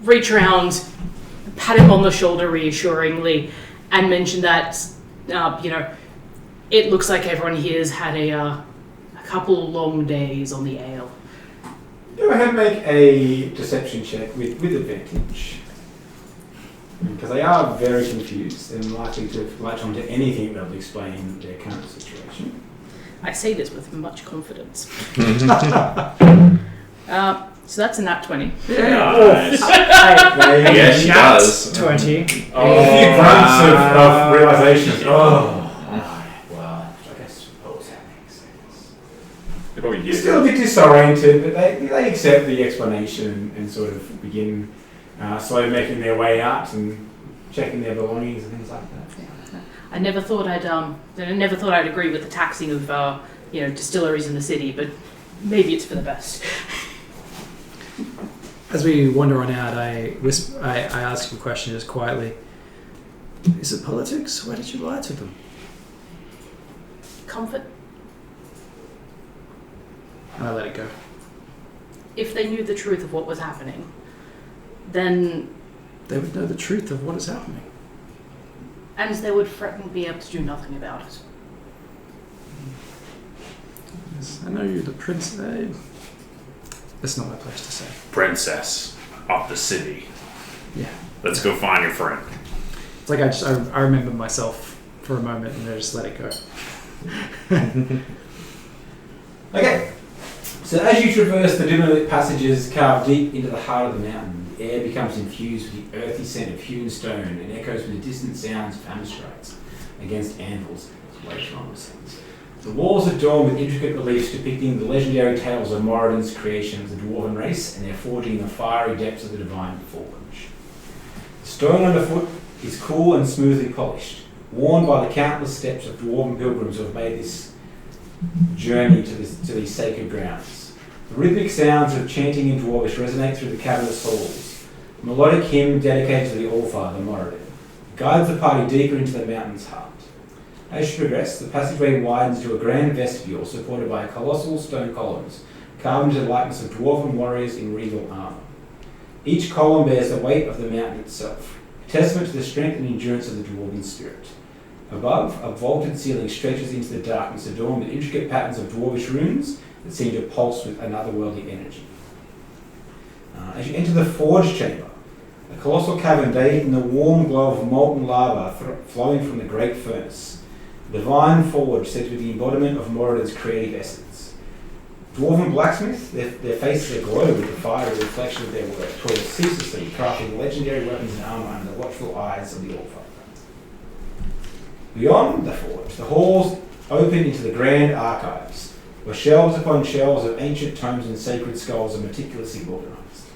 reach around, pat him on the shoulder reassuringly, and mention that, it looks like everyone here has had a couple long days on the ale. Go ahead and make a deception check with advantage. Because they are very confused and likely to latch onto anything that will explain their current situation. I say this with much confidence. So that's a nat 20. Nice. Yeah, she does. 20. A few grunts of realization. Well, I guess what was happening. They probably They're did. still a bit disoriented, but they accept the explanation and sort of begin slowly making their way out and checking their belongings and things like that. I never thought I'd agree with the taxing of distilleries in the city, but maybe it's for the best. As we wander on out, I ask you a question just quietly. Is it politics? Why did you lie to them? Comfort. And I let it go. If they knew the truth of what was happening, then... They would know the truth of what is happening. And they would threaten to be able to do nothing about it. Yes, I know you're the prince. That's not my place to say. Princess of the city. Yeah. Let's go find your friend. It's like I remember myself for a moment and I just let it go. Okay, so as you traverse the dimly lit passages carved deep into the heart of the mountain, the air becomes infused with the earthy scent of hewn stone and echoes with the distant sounds of hammer strikes against anvils as way stronger sounds. The walls are adorned with intricate reliefs depicting the legendary tales of Moradin's creation of the dwarven race and their forging in the fiery depths of the divine forge. The stone underfoot is cool and smoothly polished, worn by the countless steps of dwarven pilgrims who have made this journey to these sacred grounds. The rhythmic sounds of chanting in Dwarvish resonate through the cavernous halls, melodic hymn dedicated to the All-Father, Moradin, guides the party deeper into the mountain's heart. As you progress, the passageway widens to a grand vestibule supported by colossal stone columns, carved into the likeness of dwarven warriors in regal armour. Each column bears the weight of the mountain itself, a testament to the strength and endurance of the dwarven spirit. Above, a vaulted ceiling stretches into the darkness, adorned with intricate patterns of dwarvish runes that seem to pulse with anotherworldly energy. As you enter the forge chamber, a colossal cavern bathed in the warm glow of molten lava flowing from the great furnace. The divine forge said to be the embodiment of Moradin's creative essence. Dwarven blacksmiths, their faces aglow with the fiery reflection of their work, toil ceaselessly, crafting legendary weapons and armour under the watchful eyes of the Allfather. Beyond the forge, the halls open into the grand archives, where shelves upon shelves of ancient tomes and sacred skulls are meticulously organised.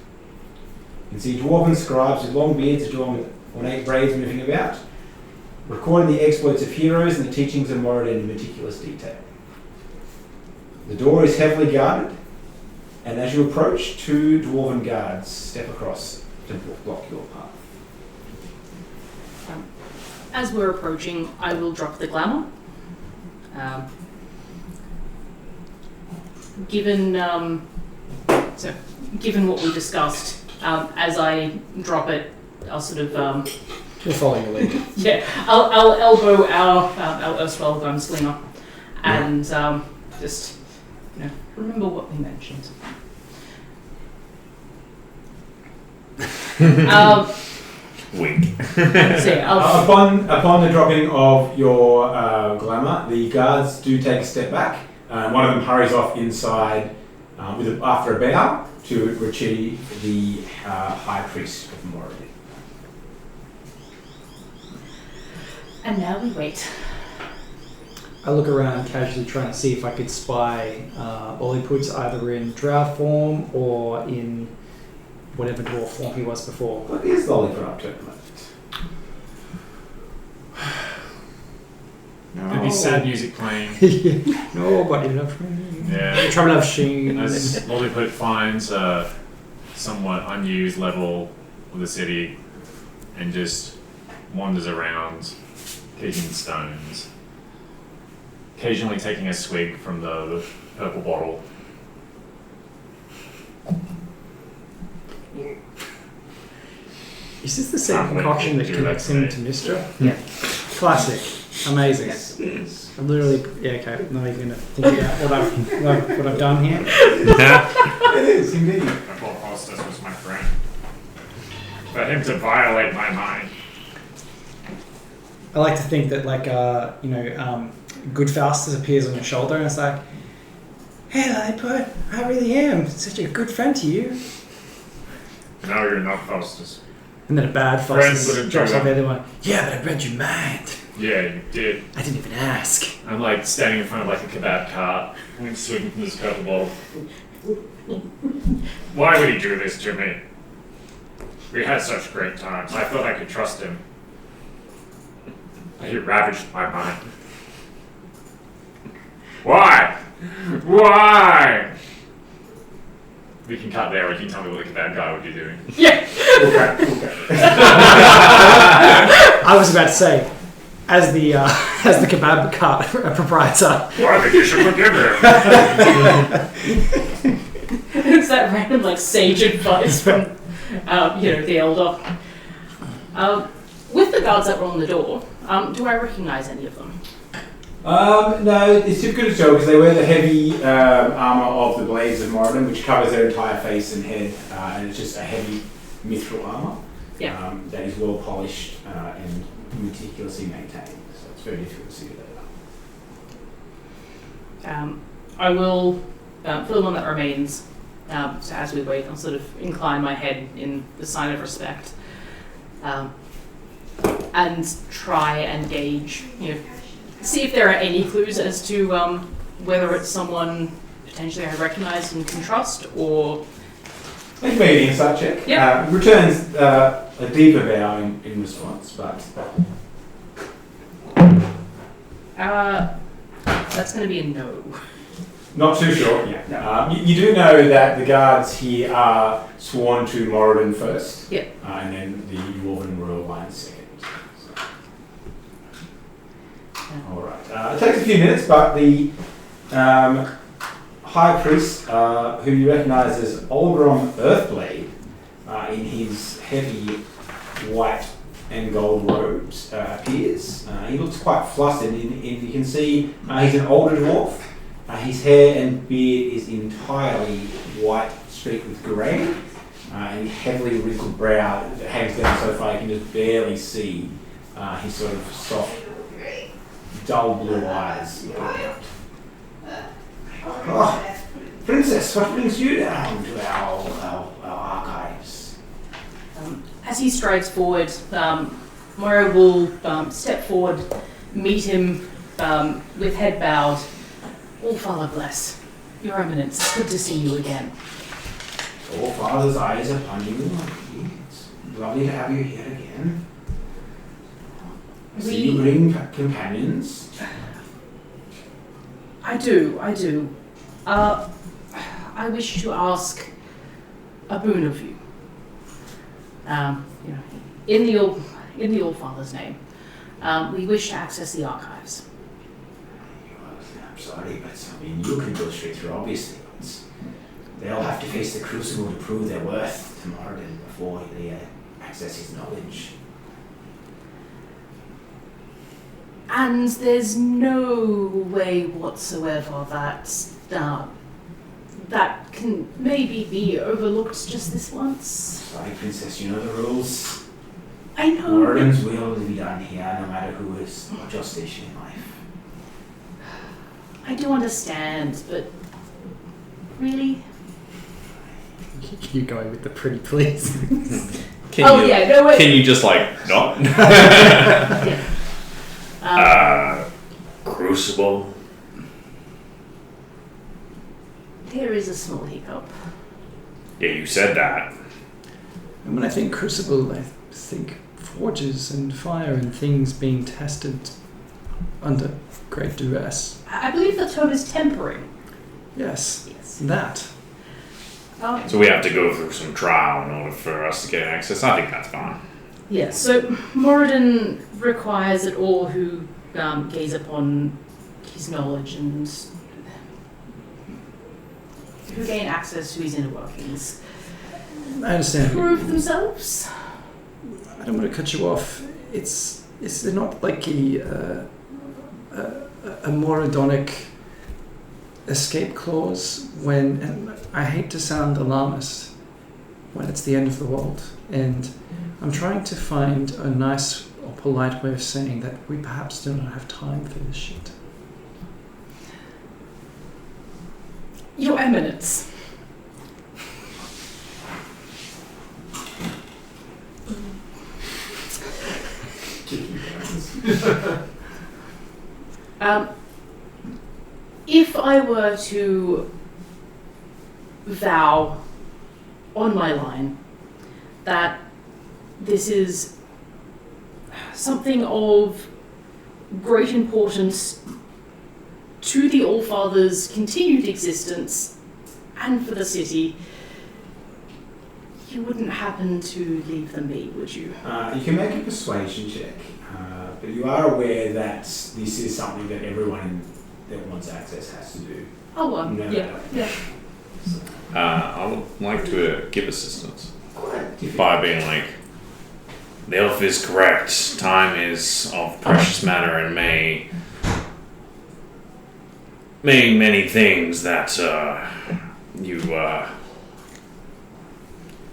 You can see dwarven scribes with long beards adorned with ornate braids moving about, recording the exploits of heroes and the teachings of Moradin in meticulous detail. The door is heavily guarded, and as you approach, 2 dwarven guards step across to block your path. As we're approaching, I will drop the glamour. Given what we discussed, as I drop it, I'll sort of We'll follow your lead. yeah, I'll elbow our erstwhile gunslinger, and just remember what we mentioned. Wink. So yeah, Upon the dropping of your glamour, the guards do take a step back. One of them hurries off inside after a bow to retrieve the High Priest of Moradin. and now we wait. I look around casually trying to see if I could spy Olliputs either in drow form or in whatever dwarf form he was before. What is the Lollyput up to at the moment? There'd be sad music playing. Nobody loves me. Yeah. Trouble of Sheen. As Lolliput finds a somewhat unused level of the city and just wanders around, kicking stones, occasionally taking a swig from the purple bottle. Is this the same Can't wait concoction to that do connects that him today. to Mistra? Yeah. Classic. Amazing. Yes. I'm literally, okay, I'm not even going to think about what I've done here. It is, indeed. I thought Hostas was my friend. For him to violate my mind. I like to think that, good Faustus appears on your shoulder and it's like, hey, Lilliput, I really am such a good friend to you. No, you're not Hostas. And then a bad Friends Faustus wouldn't do drops off the that. other one. Yeah, but I read your mind. Yeah, you did. I didn't even ask. I'm like standing in front of like a kebab cart, I'm swigging from this purple bottle. Why would he do this to me? We had such great times. I thought I could trust him. He ravaged my mind. Why? Why? we can cut there, or you can tell me what the kebab guy would be doing. Yeah. Okay. I was about to say, as the kebab cart proprietor. Well, I think you should forgive him. It's that random sage advice from the elder. With the guards that were on the door, do I recognise any of them? No, it's difficult to tell because they wear the heavy armour of the Blades of Moradin, which covers their entire face and head, and it's just a heavy mithril armour that is well polished and meticulously maintained. So it's very difficult to see who they are. I will, for the one that remains, so as we wait, I'll sort of incline my head in the sign of respect, and try and gauge, see if there are any clues as to whether it's someone potentially I recognise and can trust, or... Make me an insight check. Yep. Returns a deeper bow in response, but... that's going to be a no. Not too sure. Yeah. No. You do know that the guards here are sworn to Moradin first. Yeah. And then the Dwarven royal line second. So. All right. It takes a few minutes, but the High Priest, who you recognise as Olgrom Earthblade, in his heavy white and gold robes, appears. He looks quite flustered, and you can see he's an older dwarf. His hair and beard is entirely white, streaked with grey, and heavily wrinkled brow that hangs down so far you can just barely see his sort of soft, dull blue eyes looking out. Oh, Princess, what brings you down to our archives? As he strides forward, Moira will step forward, meet him with head bowed. All Father bless. Your Eminence, it's good to see you again. All Father's eyes upon you. It's lovely to have you here again. I see you bring companions. I do. I wish to ask a boon of you. In the All Father's name, we wish to access the archives. I'm sorry, but I mean, you can go straight through, obviously. They'll have to face the crucible to prove their worth to Moradin before they access his knowledge. And there's no way whatsoever that can maybe be overlooked just this once. Sorry, Princess, you know the rules. I know. Moradin's will be done here, no matter who is what your station in life. I do understand, but really? You go with the pretty please. Can you just like not? Crucible. There is a small hiccup. Yeah, you said that. And when I think crucible, I think forges and fire and things being tested under great duress. I believe the term is tempering. Yes, Yes. that. So we have to go through some trial in order for us to get access. I think that's fine. Yes, so Moradin requires that all who gaze upon his knowledge and who gain access to his inner workings I understand. prove themselves. I don't want to cut you off. It's not like a Moradonic escape clause when, and I hate to sound alarmist, when it's the end of the world. And I'm trying to find a nice or polite way of saying that we perhaps do not have time for this shit. Your Eminence. If I were to vow on my line that this is something of great importance to the Allfather's continued existence and for the city, you wouldn't happen to leave them be, would you? You can make a persuasion check, but you are aware that this is something that everyone that wants access has to do. Oh, well, No, yeah. I would like to give assistance by being like, the elf is correct. Time is of precious matter and may many things that you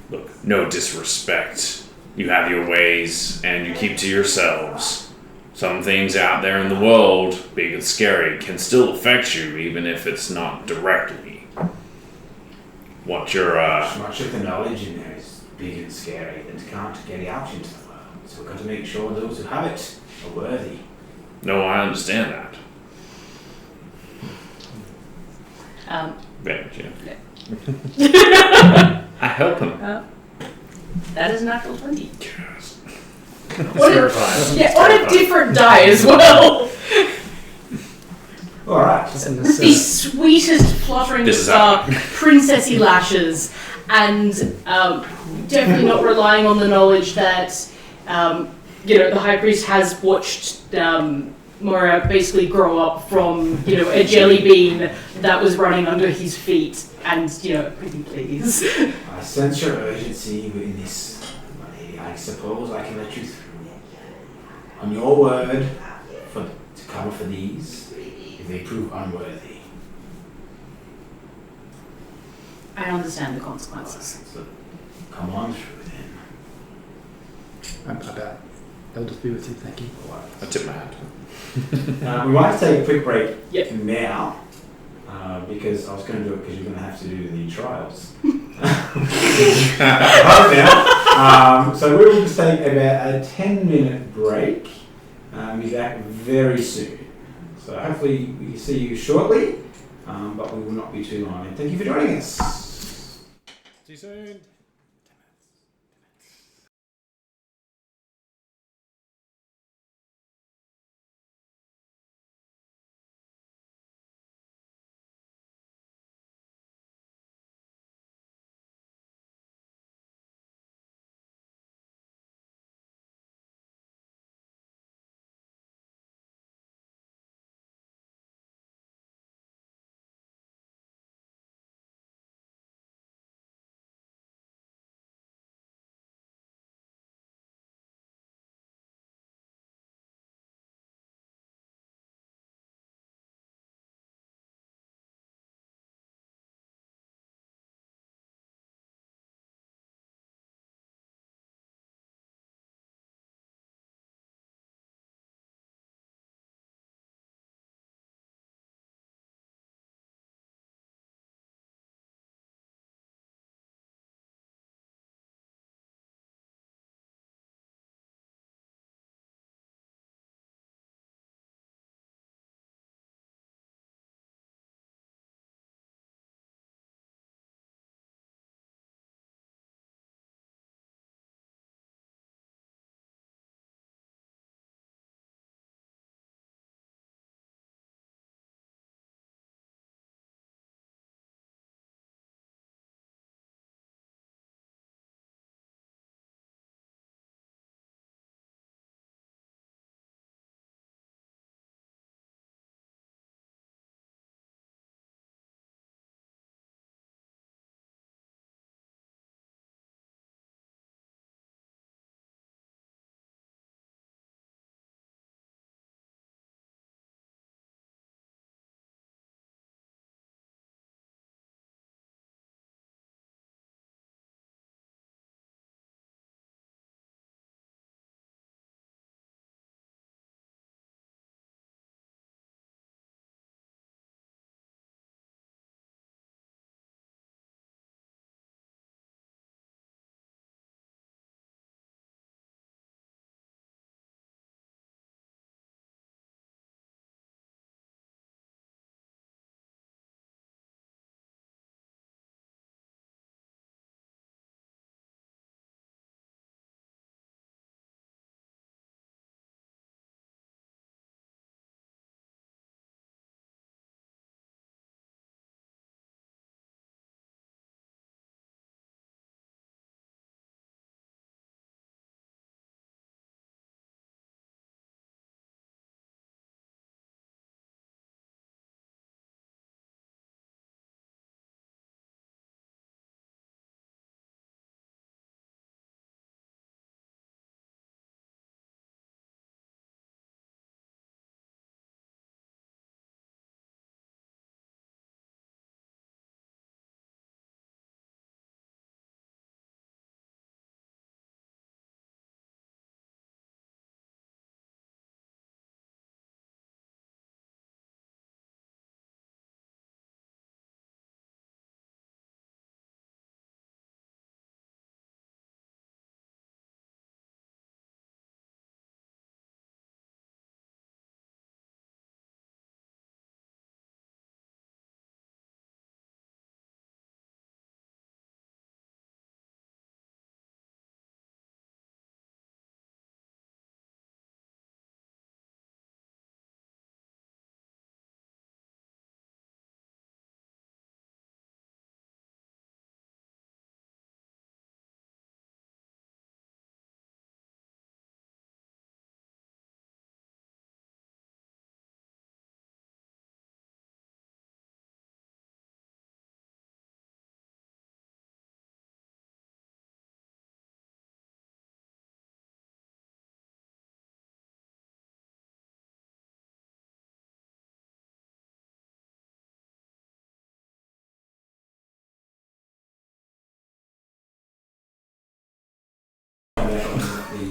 look, no disrespect. You have your ways and you keep to yourselves. Some things out there in the world, big and scary, can still affect you even if it's not directly. What your Much of the knowledge in there is big and scary and can't get it out into the world. So we've got to make sure those who have it are worthy. No, I understand that. Yeah. I help him. That is a natural 20. Yes. On a different die as well. All right. And With the sweetest fluttering This is princessy lashes, and definitely not relying on the knowledge that the high priest has watched Moira basically grow up from a jelly bean that was running under his feet, and pretty please. I sense your urgency in this, my lady. I suppose I can let you through. On your word to cover for these, if they prove unworthy. I understand the consequences. So come on through then. I'm about. I'll just be with you. Thank you. I tip my hat. We might have to take a quick break Yep. now, because I was going to do it because you're going to have to do the trials. Right now. So we will just take about a 10-minute break. Be back very soon. So hopefully we see you shortly, but we will not be too long. And thank you for joining us. See you soon.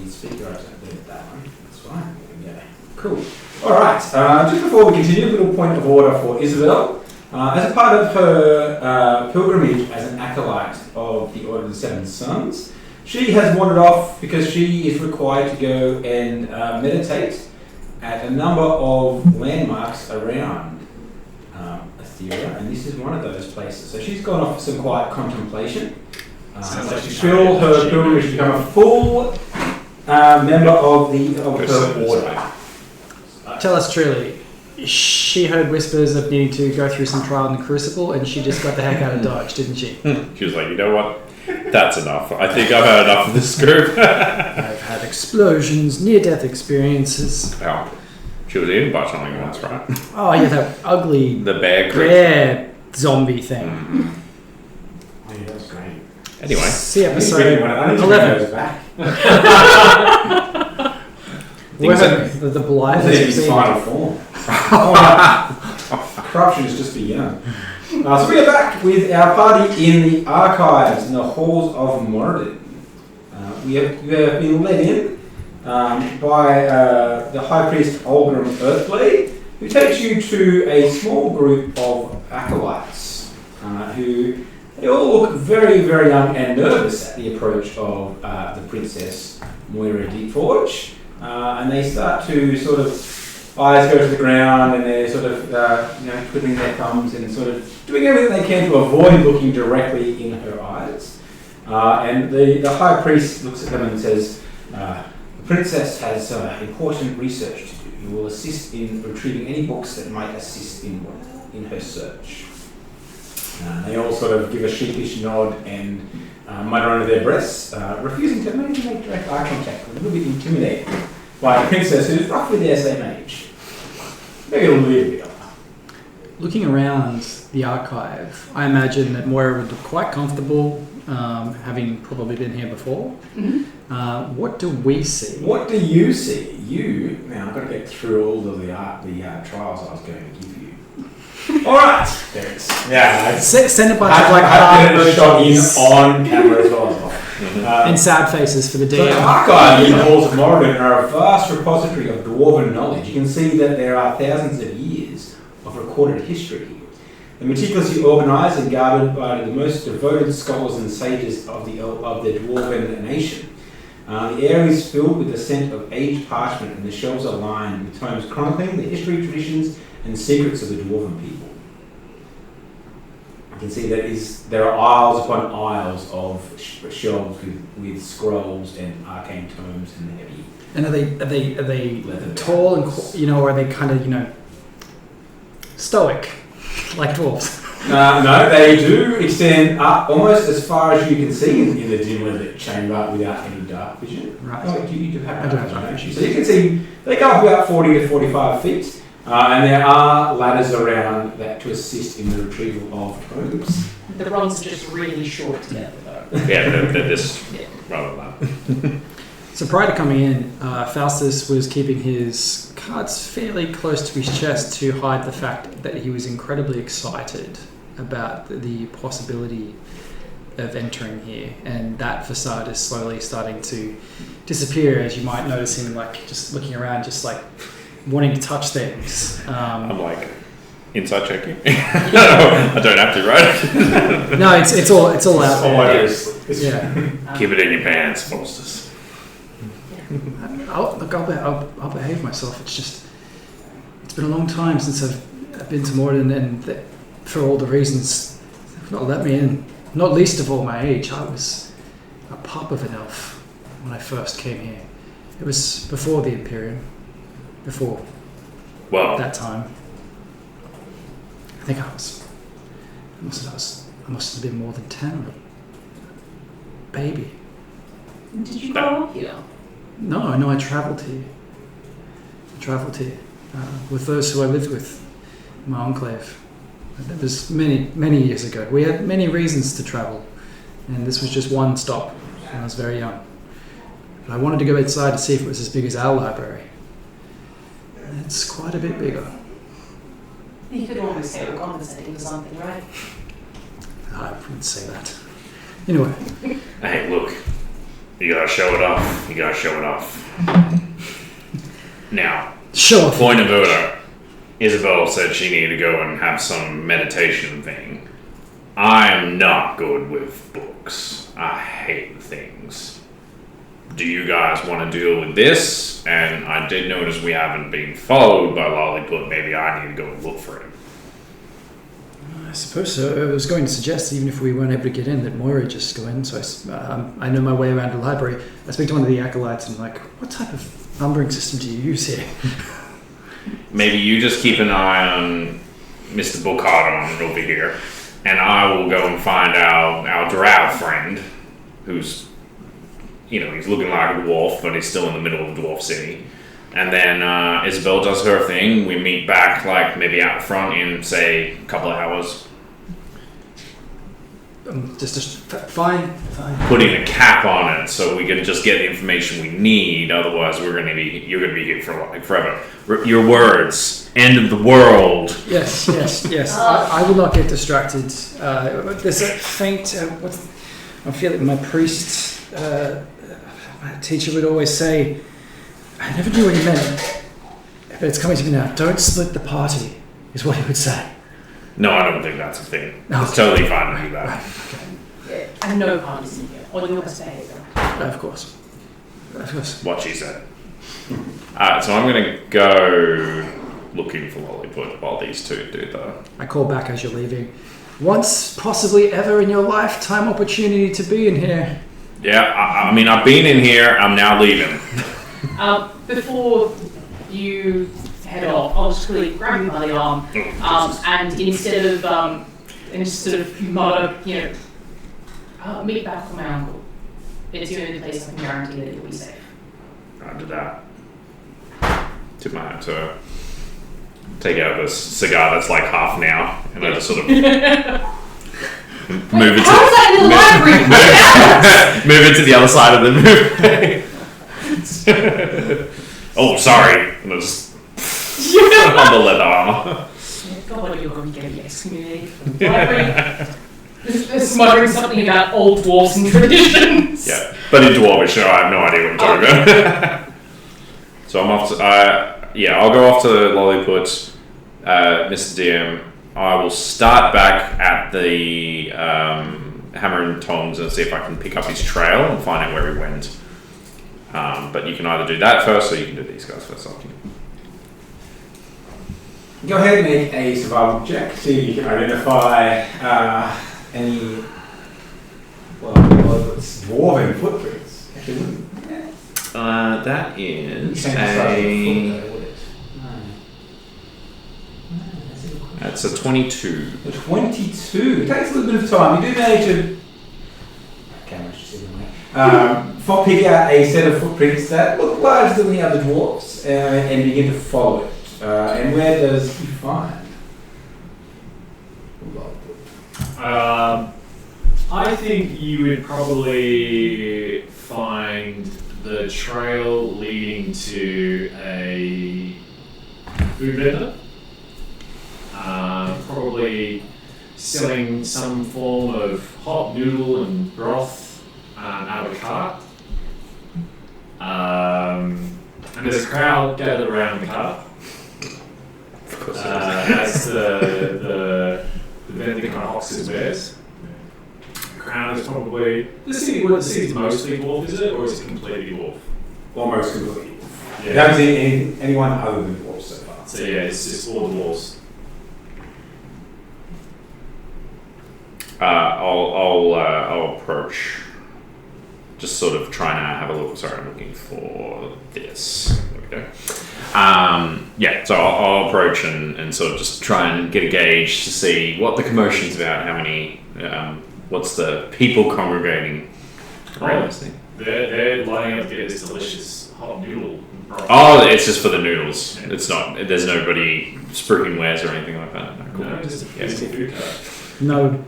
the speaker. I don't need that one. That's fine. There we go. Cool. All right. Just before we continue, a little point of order for Isabel. As a part of her pilgrimage as an acolyte of the Order of the Seven Sons, she has wandered off because she is required to go and meditate at a number of landmarks around Etheria, and this is one of those places. So she's gone off for some quiet contemplation. Sounds So like she she's filled having her an pilgrimage to become a full member of her order. Tell us truly, she heard whispers of needing to go through some trial in the Crucible, and she just got the heck out of Dodge, didn't she? She was like, you know what? That's enough. I think I've heard enough of this group. I've had explosions, near-death experiences. Oh, she was eaten by something once, right? Oh yeah, that ugly The bear creature. bear zombie thing. Oh, yeah, that's great. Anyway, See I need to episode bring one- I need to bring 11. those back. Where Things the Blythe This is scene. final form. Corruption has just begun. So we are back with our party in the archives in the halls of Moradin. We have been led in by the High Priest Olgrim Earthblade, who takes you to a small group of acolytes who they all look very, very young and nervous at the approach of the Princess Moira Deepforge. And they start to sort of eyes go to the ground, and they're sort of twiddling their thumbs and sort of doing everything they can to avoid looking directly in her eyes. And the high priest looks at them and says, "The princess has important research to do. You will assist in retrieving any books that might assist in her search." They all sort of give a sheepish nod and mutter under their breaths, refusing to maybe make direct eye contact, a little bit intimidated by a princess who's roughly their same age. Maybe a little bit older. Looking around the archive, I imagine that Moira would look quite comfortable, having probably been here before. What do we see? What do you see? Now I've got to get through all of the trials I was going to give you. Alright! There it is. Yeah. Send a bunch I of like had heart it shot in emojis on camera as well. and sad faces for the So the DM. archive in the halls of Moradin are a vast repository of dwarven knowledge. You can see that there are thousands of years of recorded history here. They're meticulously organised and guarded by the most devoted scholars and sages of the dwarven nation. The air is filled with the scent of aged parchment, and the shelves are lined with tomes chronicling the history, traditions, and secrets of the dwarven people. You can see there are aisles upon aisles of shelves with scrolls and arcane tomes and heavy. And are they tall and or are they kind of stoic like dwarves? No, they do extend up almost as far as you can see in the dimly lit chamber without any dark vision. Right. Oh, you do have I do dark have dark vision. vision. So you can see they go up about 40 to 45 feet, and there are ladders around that to assist in the retrieval of tomes. The rungs are just really short together, though. yeah, they're this rather than So prior to coming in, Faustus was keeping his cards fairly close to his chest to hide the fact that he was incredibly excited about the possibility of entering here, and that facade is slowly starting to disappear, as you might notice him like just looking around, just like wanting to touch things. I'm like, inside checking. I don't have to, right? No, it's all out there. Yeah. Keep it in your pants, Faustus. I'll behave myself. It's been a long time since I've been to Morden, and for all the reasons they've not let me in, not least of all my age. I was a pup of an elf when I first came here. It was before the Imperium, before Well, that time. I think I must have been more than 10. Baby. Did you grow up here? No, I travelled here. With those who I lived with, in my enclave. That was many, many years ago. We had many reasons to travel, and this was just one stop when I was very young. But I wanted to go inside to see if it was as big as our library. It's quite a bit bigger. You could almost say we're compensating for something, right? I wouldn't say that. Anyway, hey, look, You gotta show it off. You gotta show it off. Now, Show off. point of order. Isabel said she needed to go and have some meditation thing. I'm not good with books. I hate things. Do you guys want to deal with this? And I did notice we haven't been followed by Lolliput. Maybe I need to go and look for him. I suppose so. I was going to suggest, even if we weren't able to get in, that Moira just go in. So I know my way around the library. I speak to one of the acolytes and I'm like, what type of numbering system do you use here? Maybe you just keep an eye on Mr. Bocardon over here, and I will go and find our drow friend, who's, he's looking like a dwarf, but he's still in the middle of the dwarf city. And then Isabel does her thing. We meet back, like, maybe out front in, say, a couple of hours. Just fine. Putting a cap on it so we can just get the information we need. Otherwise, you're gonna be here for like forever. Your words. End of the world. Yes. I will not get distracted. There's a faint. I feel like my priest, my teacher would always say, I never knew what he meant, but it's coming to me now. Don't split the party, is what he would say. No, I don't think that's a thing. No. It's totally fine to do that. Yeah, and no parties in here. Or your best behaviour. Of course. What she said. So I'm gonna go looking for Lolliput while these two do that. I call back as you're leaving. Once, possibly ever in your lifetime opportunity to be in here. Yeah, I mean, I've been in here. I'm now leaving. Before you head off, I'll just quickly grab you by the arm, and instead of mutter, meet back with my uncle. It's the only place I can guarantee that you'll be safe. I did that. Tip my hat to her. Take out this cigar that's like half now, and I just sort of move it How is that in the library? move it to the other side of the movie. Oh, sorry. And I just on the leather armor. God, you're going to get excommunicated from the library. Smuttering something about old dwarves and traditions. Yeah, but in Dwarvish, I have no idea what I'm talking about. So I'm off to, I'll go off to Lolliput, Mr. DM. I will start back at the Hammer and Tongs and see if I can pick up his trail and find out where he went. But you can either do that first or you can do these guys first. Up to you. Go ahead and make a survival check. See if you can identify any dwarven footprints. Actually, wouldn't. Yeah. That is that's a 22. A 22. It takes a little bit of time. You do manage to. Camera's just in the way. Pick out a set of footprints that look larger than the other dwarfs and begin to follow it. And where does he find? I think you would probably find the trail leading to a food vendor. Probably selling some form of hot noodle and broth out of a cart. And there's a crowd gathered around the cart. Of course. As the vendor kind of hawks his wares. The crowd is probably the city's mostly dwarf, is it, or is it completely dwarf? Almost completely. Yeah. You haven't seen anyone other than dwarves so far. So yeah, it's all dwarves. I'll approach. Just sort of trying to have a look. Sorry, I'm looking for this. There we go. So I'll approach and sort of just try and get a gauge to see what the commotion's about. How many? What's the people congregating around this thing? They're lining up to get this delicious hot noodle. Oh, it's just for the noodles. Yeah. It's not. There's nobody spruiking wares or anything like that. No, cool. No, just a physical food cart. No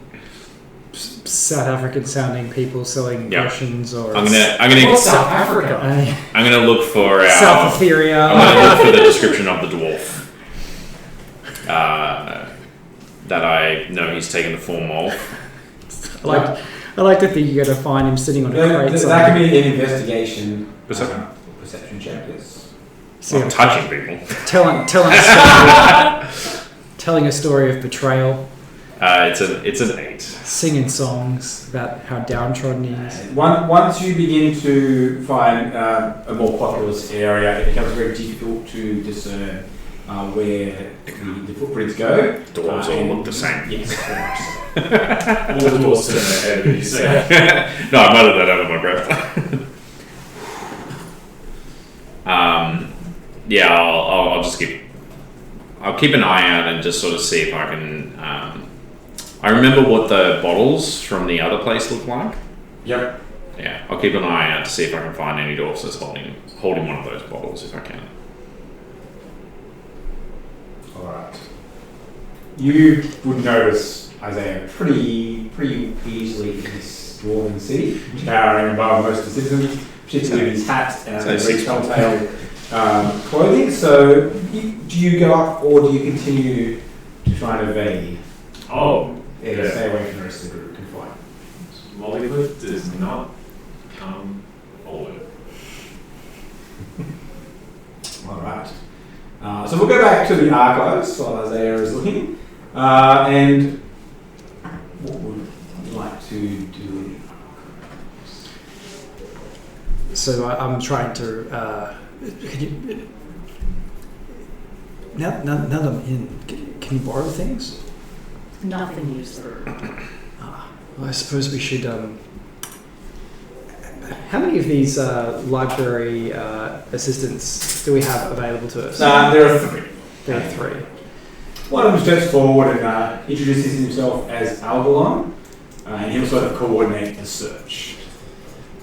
South African sounding people selling potions or I'm gonna South Africa. I'm gonna look for South Etheria. I'm gonna look for the description of the dwarf that I know he's taken the form of. I I like to think you're going to find him sitting on a crate. That could be an investigation. Perception. Perception check, yes. See, I'm touching people. telling a story of betrayal. It's an 8. Singing songs about how downtrodden he is. Once you begin to find a more populous area, it becomes very difficult to discern where the footprints go. Doors all look the same. Yes, very much so. All the doors turn their head when you say No, I muttered that under my breath. Yeah, I'll just I'll keep an eye out and just sort of see if I can. I remember what the bottles from the other place look like. Yep. Yeah, I'll keep an eye out to see if I can find any dwarfs that's holding one of those bottles if I can. Alright. You would notice Isaiah pretty easily in this dwarven city, towering above most of the citizens, particularly with his hat and very telltale clothing. So, do you go up or do you continue to try and evade? Oh, Yeah, stay away from the rest of the group and fight. Mollywood does not come forward. Alright. So we'll go back to the archives while Isaiah is looking. And what would you like to do in the archives? So I'm trying to. Now that I'm in, can you borrow things? Nothing useful. Well, I suppose we should. How many of these library assistants do we have available to us? There are 3. There are 3. One of them steps forward and introduces himself as Algalon, and he'll sort of coordinate the search.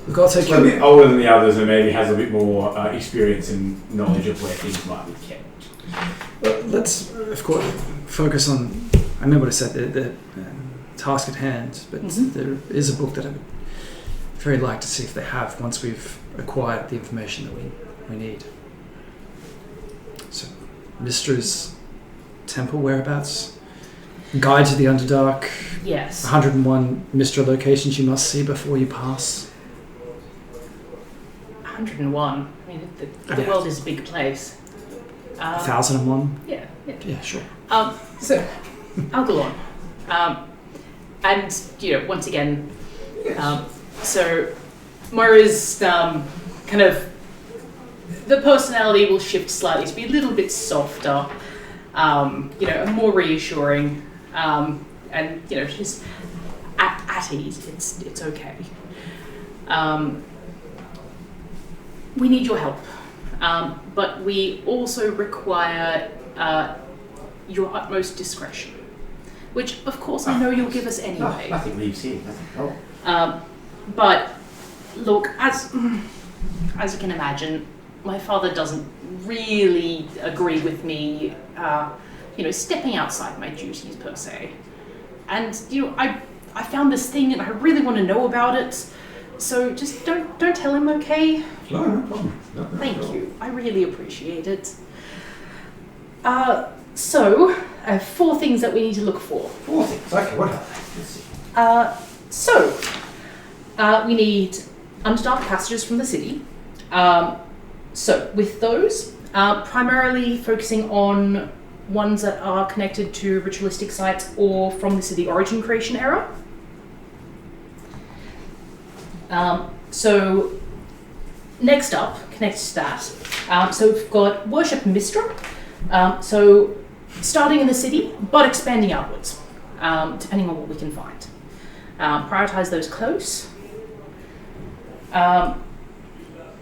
We've got to He's a bit older than the others and maybe has a bit more experience and knowledge of where things might be kept. Let's, of course, focus on. I remember what I said, the task at hand, but there is a book that I would very like to see if they have once we've acquired the information that we need. So, Mistra's temple whereabouts, guide to the Underdark, Yes. 101 Mistra locations you must see before you pass. 101. I mean, the world is a big place. 1001? Yeah. Yeah, sure. So, Algalon. And, once again, so Moira's kind of, the personality will shift slightly to be a little bit softer, more reassuring, and, she's at ease. It's okay. We need your help, but we also require your utmost discretion, which, of course, I know you'll give us anyway. Nothing leaves here. Nothing. Oh. But look, as you can imagine, my father doesn't really agree with me, stepping outside my duties per se. And I found this thing and I really want to know about it. So just don't tell him, okay? No problem. No Thank problem. you. I really appreciate it. So, 4 things that we need to look for. 4 things. Okay, what are they? Let's see. We need Underdark passages from the city. So, with those, primarily focusing on ones that are connected to ritualistic sites or from the city origin creation era. So, next up, connected to that, so we've got Worship Mistra. So, starting in the city, but expanding outwards, depending on what we can find. Prioritize those close.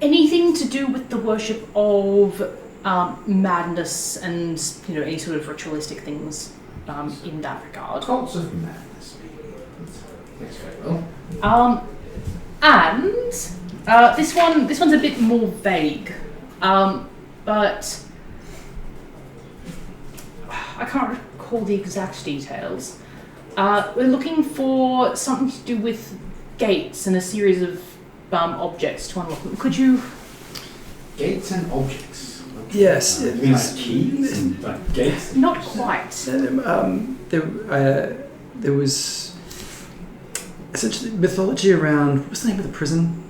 Anything to do with the worship of madness and any sort of ritualistic things in that regard. Cults of madness. That's very well. And this one's a bit more vague, but I can't recall the exact details. We're looking for something to do with gates and a series of objects to unlock them. Could you? Gates and objects. Okay. Yes. You mean like keys and like gates? Not quite. There was essentially mythology around what's the name of the prison?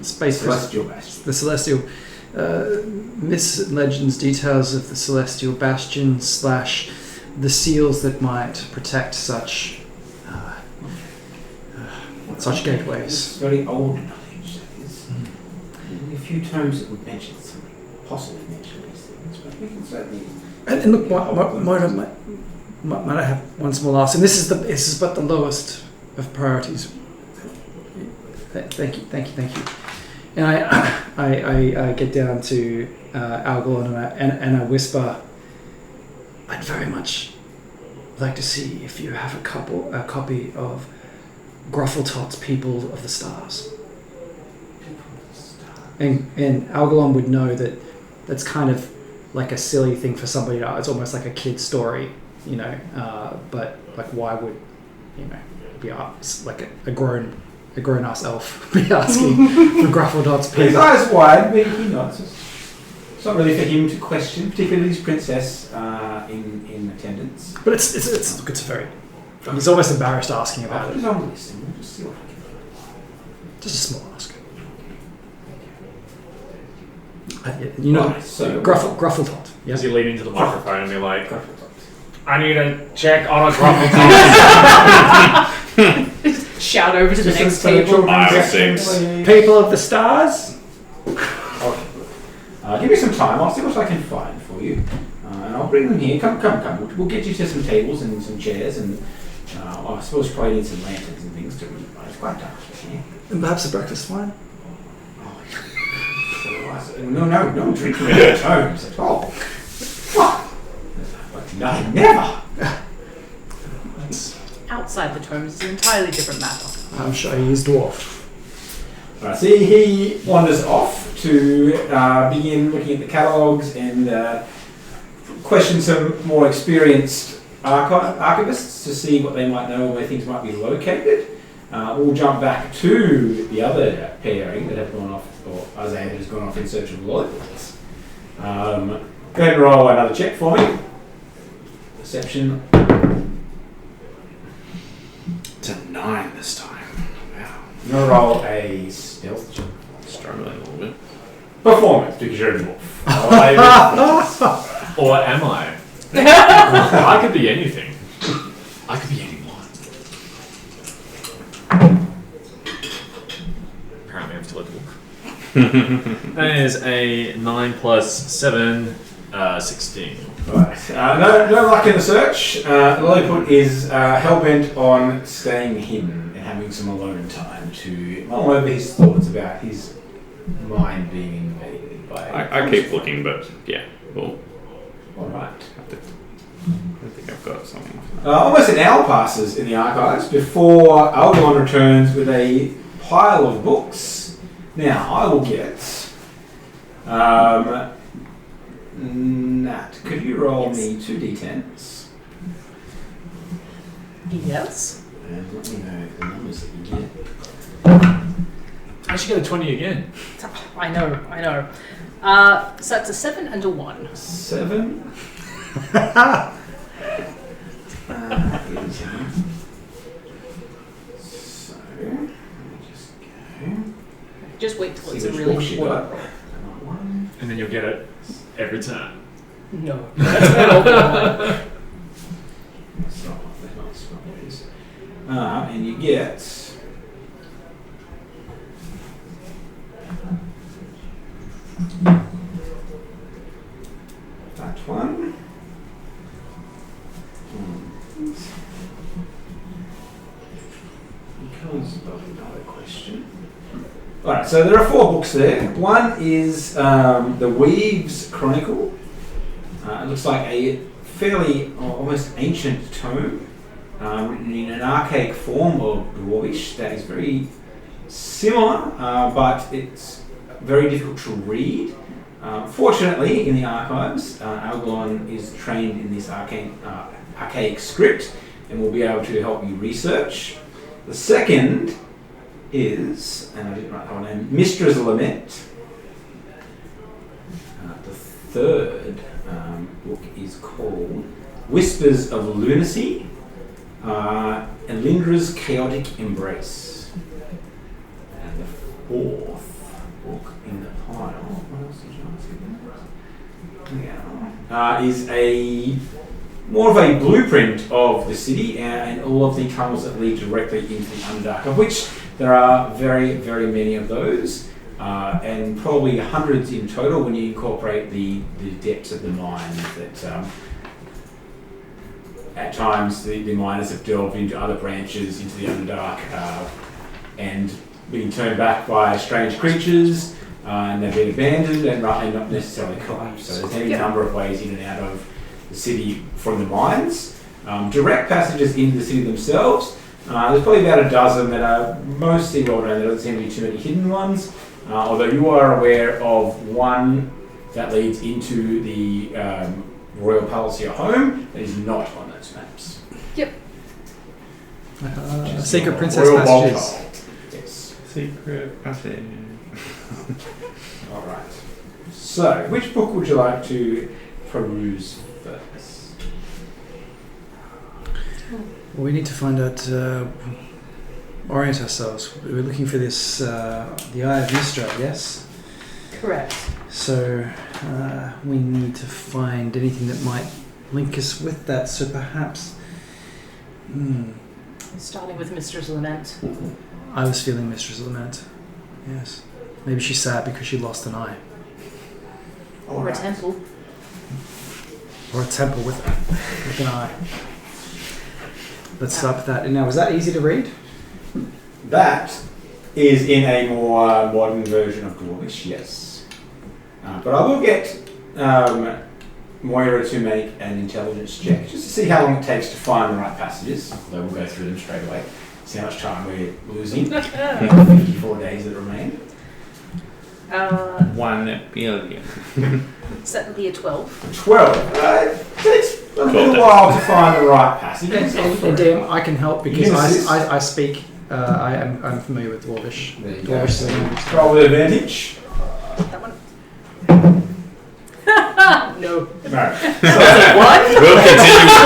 Space Celestial Bastion. The Celestial myths and legends, details of the Celestial Bastion / the seals that might protect such gateways. It's very old knowledge. There's a few tomes that would mention some, possibly mention these things, but we can certainly. And look, might I have one small ask? And this is but the lowest of priorities. Thank you. And I get down to Algol and I whisper, I'd very much like to see if you have a copy of Gruffletot's People of the Stars. And Algalon would know that that's kind of like a silly thing for somebody to, it's almost like a kid's story, but like why would, be like a grown ass elf be asking for Gruffletot's People? His eyes wide, but he nods. It's not really for him to question, particularly his princess in attendance. But it's very. He's almost embarrassed asking about it. He's on the list, and we'll just see what I can do. Just a small ask. Right, so Gruffletot. As you lean into the microphone and be like, Gruffletot. I need a check on a Gruffletot. Shout over to the Just next for the table. children's 5 or section, 6. please. People of the Stars. Okay. Give me some time. I'll see what I can find for you, and I'll bring them here. Come. We'll get you to some tables and some chairs, and I suppose you probably need some lanterns and things to read. It's quite dark here. And perhaps a breakfast wine. No drinking at homes at all. What? No, never. Outside the tomes is an entirely different matter. I'm sure he is dwarf. Right, so he wanders off to begin looking at the catalogues and question some more experienced archivists to see what they might know, where things might be located. We'll jump back to the other pairing that have gone off, or Isaiah that has gone off in search of lollipops. Go ahead and roll another check for me. Perception. It's a 9 this time. Wow. I'm going to roll a stealth check. Struggling a little bit. Performance, because you're a dwarf. Or am I? I could be anything. I could be anyone. Apparently I'm still a dwarf. That is a 9 plus 7, 16. Right. No luck in the search. Lolliput is hell-bent on staying hidden and having some alone time to mull over his thoughts about his mind being invaded by... I keep looking, but yeah, well, Alright. I think I've got something. Almost an hour passes in the archives before Algalon returns with a pile of books. Now, I will get... Nat, could you roll me 2 d10s? Yes. And let me know the numbers that you get. I should get a 20 again. I know. So it's a 7 and a 1. 7. So, let me just go. Just wait till See it's a which really books you important got. book. One. And then you'll get it every time. No. That's an open one. That's not what it is. And you get... that one. Because of another question. Alright, so there are 4 books there. One is The Weave's Chronicle. It looks like a fairly almost ancient tome written in an archaic form of Dwarvish that is very similar, but it's very difficult to read. Fortunately, in the archives, Algalon is trained in this archaic script and will be able to help you research. The second is, and I didn't write her name, Mistra's Lament. The third book is called Whispers of Lunacy. Elindra's Chaotic Embrace. And the fourth book in the pile. What else did you ask again? Is a more of a blueprint of the city and all of the tunnels that lead directly into the Underdark, of which there are very, very many of those, and probably hundreds in total when you incorporate the depths of the mines that at times the miners have delved into other branches into the Underdark and been turned back by strange creatures, and they've been abandoned and not necessarily collapsed. So there's any number of ways in and out of the city from the mines. Direct passages into the city themselves. There's probably about a dozen that are mostly well known. There doesn't seem to be too many hidden ones. Although you are aware of one that leads into the Royal Palace, your home, that is not on those maps. Yep. Secret Princess Royal passages. Vault. Yes. Secret passage. All right. So, which book would you like to peruse first? Well, we need to find out, orient ourselves. We're looking for this, the Eye of Mistra, yes? Correct. So we need to find anything that might link us with that. So perhaps, Starting with Mistress Lament. I was feeling Mistress Lament. Yes. Maybe she's sad because she lost an eye. Or a temple. Or a temple with an eye. Let's start with that. Now, was that easy to read? That is in a more modern version of Dwarvish, yes. But I will get Moira to make an intelligence check just to see how long it takes to find the right passages. Although we'll go through them straight away. See how much time we're losing. 54 days that remain. 1 billion. So that would be a 12. 12. It takes a little while to find the right passages. And DM, I can help because You can assist. I speak. I'm familiar with Dwarvish. There you go. Dwarvish is a language. Roll with advantage. That one. No. No. We'll continue with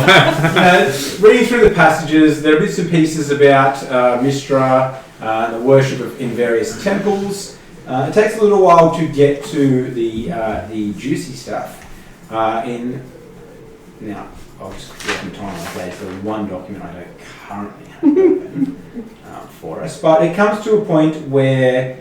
12. Reading through the passages, there are bits and pieces about Mistra, the worship in various temples. It takes a little while to get to the juicy stuff. Now, I'll just work in time like that. There's one document I don't currently have open for us, but it comes to a point where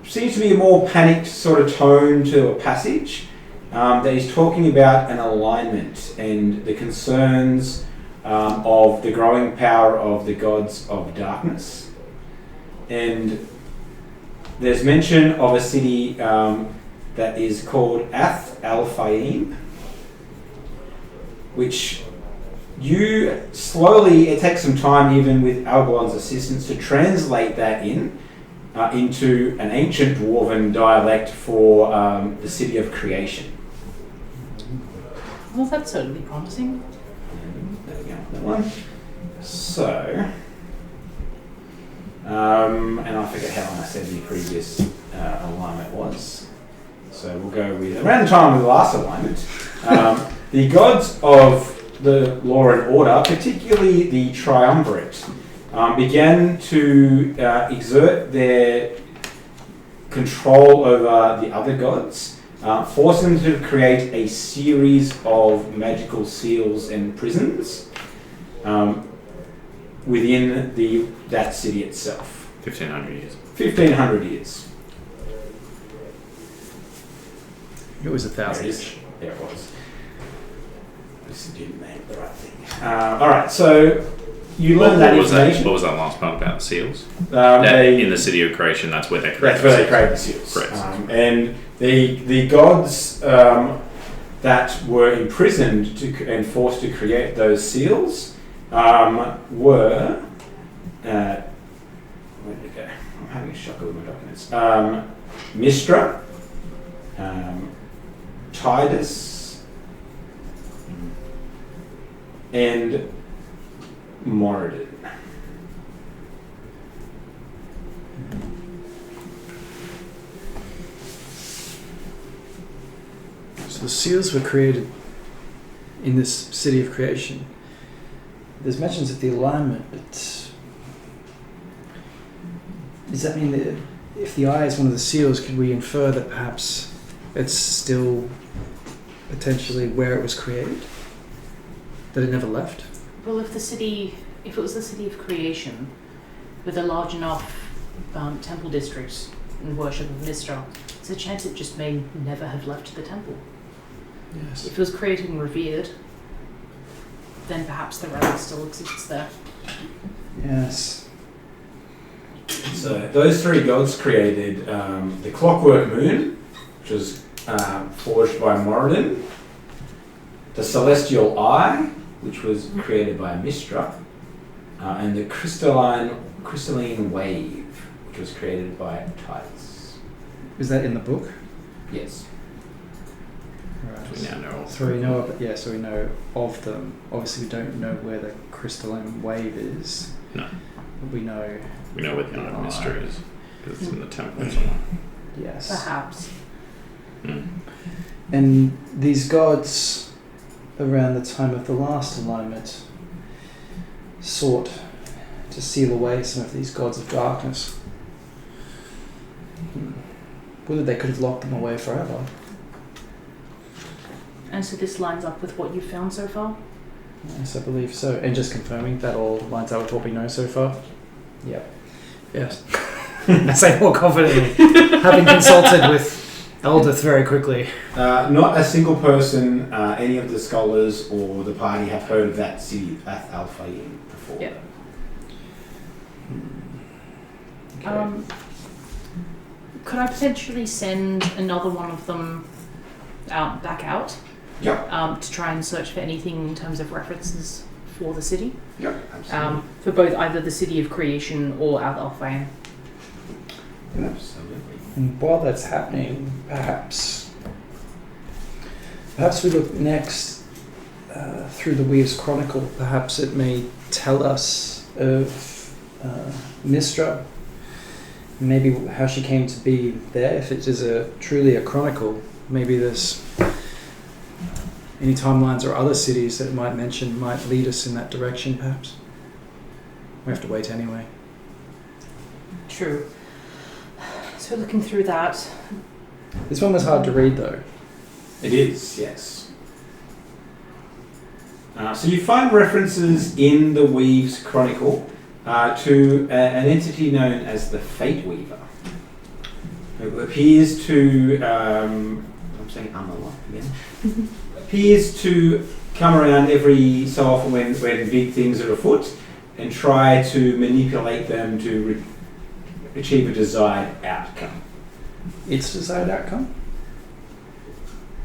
seems to be a more panicked sort of tone to a passage that is talking about an alignment and the concerns of the growing power of the gods of darkness. And there's mention of a city that is called Ath al-Fahim, which it takes some time even with Algalon's assistance to translate that into an ancient dwarven dialect for the city of creation. Well, that's certainly promising. There we go, that one. So, and I forget how long I said the previous alignment was. So we'll go with, around the time of the last alignment, the gods of the law and order, particularly the triumvirate, began to exert their control over the other gods, forcing them to create a series of magical seals and prisons within that city itself. 1500 years. 1500 years. It was There 1,000. it is. There it was. This didn't make the right thing. Alright, so you learn that information. What was that last part about seals? They- In the city of creation, that's where they create That's where they seals. create the seals. Correct. And the gods that were imprisoned and forced to create those seals were... where did it go? I'm having a shocker with my documents. Mistra, Tidus, and Moradin. So the seals were created in this city of creation. There's mentions of the alignment, but does that mean that if the eye is one of the seals, could we infer that perhaps it's still potentially where it was created? That it never left? Well, if it was the city of creation, with a large enough temple district and worship of Mistra, there's a chance it just may never have left the temple. Yes. If it was created and revered, then perhaps the relic still exists there. Yes. So those three gods created the clockwork moon, which was forged by Moradin, the celestial eye, which was created by Mistra, and the crystalline wave, which was created by Titus. Is that in the book? Yes. Right. We now know. So we know of, so we know of them. Obviously, we don't know where the crystalline wave is. No. But we know. We know what the eye of mystery is, because it's in the temple somewhere. Yes. Perhaps. And these gods, around the time of the last alignment, sought to seal away some of these gods of darkness. Whether they could have locked them away forever. And so this lines up with what you've found so far? Yes, I believe so. And just confirming that all lines up with what we know so far? Yep. Yes. I say more confidently, having consulted with Eldith very quickly. Not a single person, any of the scholars or the party have heard of that city, Ath Al-Fayyim, before. Yep. Okay. Could I potentially send another one of them back out? Yep. To try and search for anything in terms of references for the city? Yep, absolutely. For both either the city of creation or Ath Al-Fayyim. Absolutely. And while that's happening, perhaps we look next through the Weave's Chronicle. Perhaps it may tell us of Mistra, maybe how she came to be there. If it is truly a chronicle, maybe there's any timelines or other cities that it might mention might lead us in that direction, perhaps. We have to wait anyway. True. So looking through that. This one was hard to read, though. It is, yes. So you find references in the Weave's Chronicle to an entity known as the Fate Weaver, who appears to, I'm saying Amala again, appears to come around every so often when big things are afoot and try to manipulate them to achieve a desired outcome. Its desired outcome?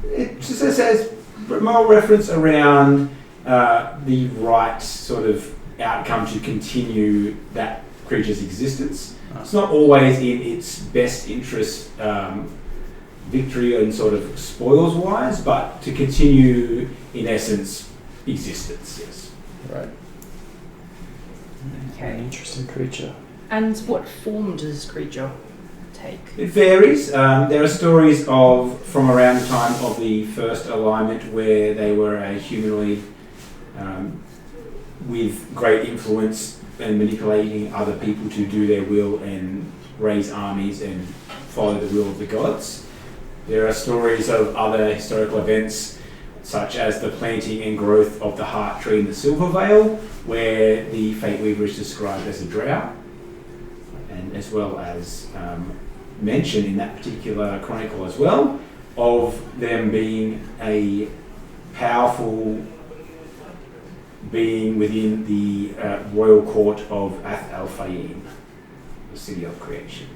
It just says more reference around the right sort of outcome to continue that creature's existence. It's not always in its best interest, victory and sort of spoils wise, but to continue in essence existence. Yes. Right. Okay. An interesting creature. And what form does this creature take? It varies. There are stories from around the time of the first alignment where they were a humanoid with great influence and manipulating other people to do their will and raise armies and follow the will of the gods. There are stories of other historical events such as the planting and growth of the heart tree in the Silver Vale, where the Fate Weaver is described as a drow, and as well as mentioned in that particular chronicle as well, of them being a powerful being within the royal court of Ath Al-Fayyim, the city of creation.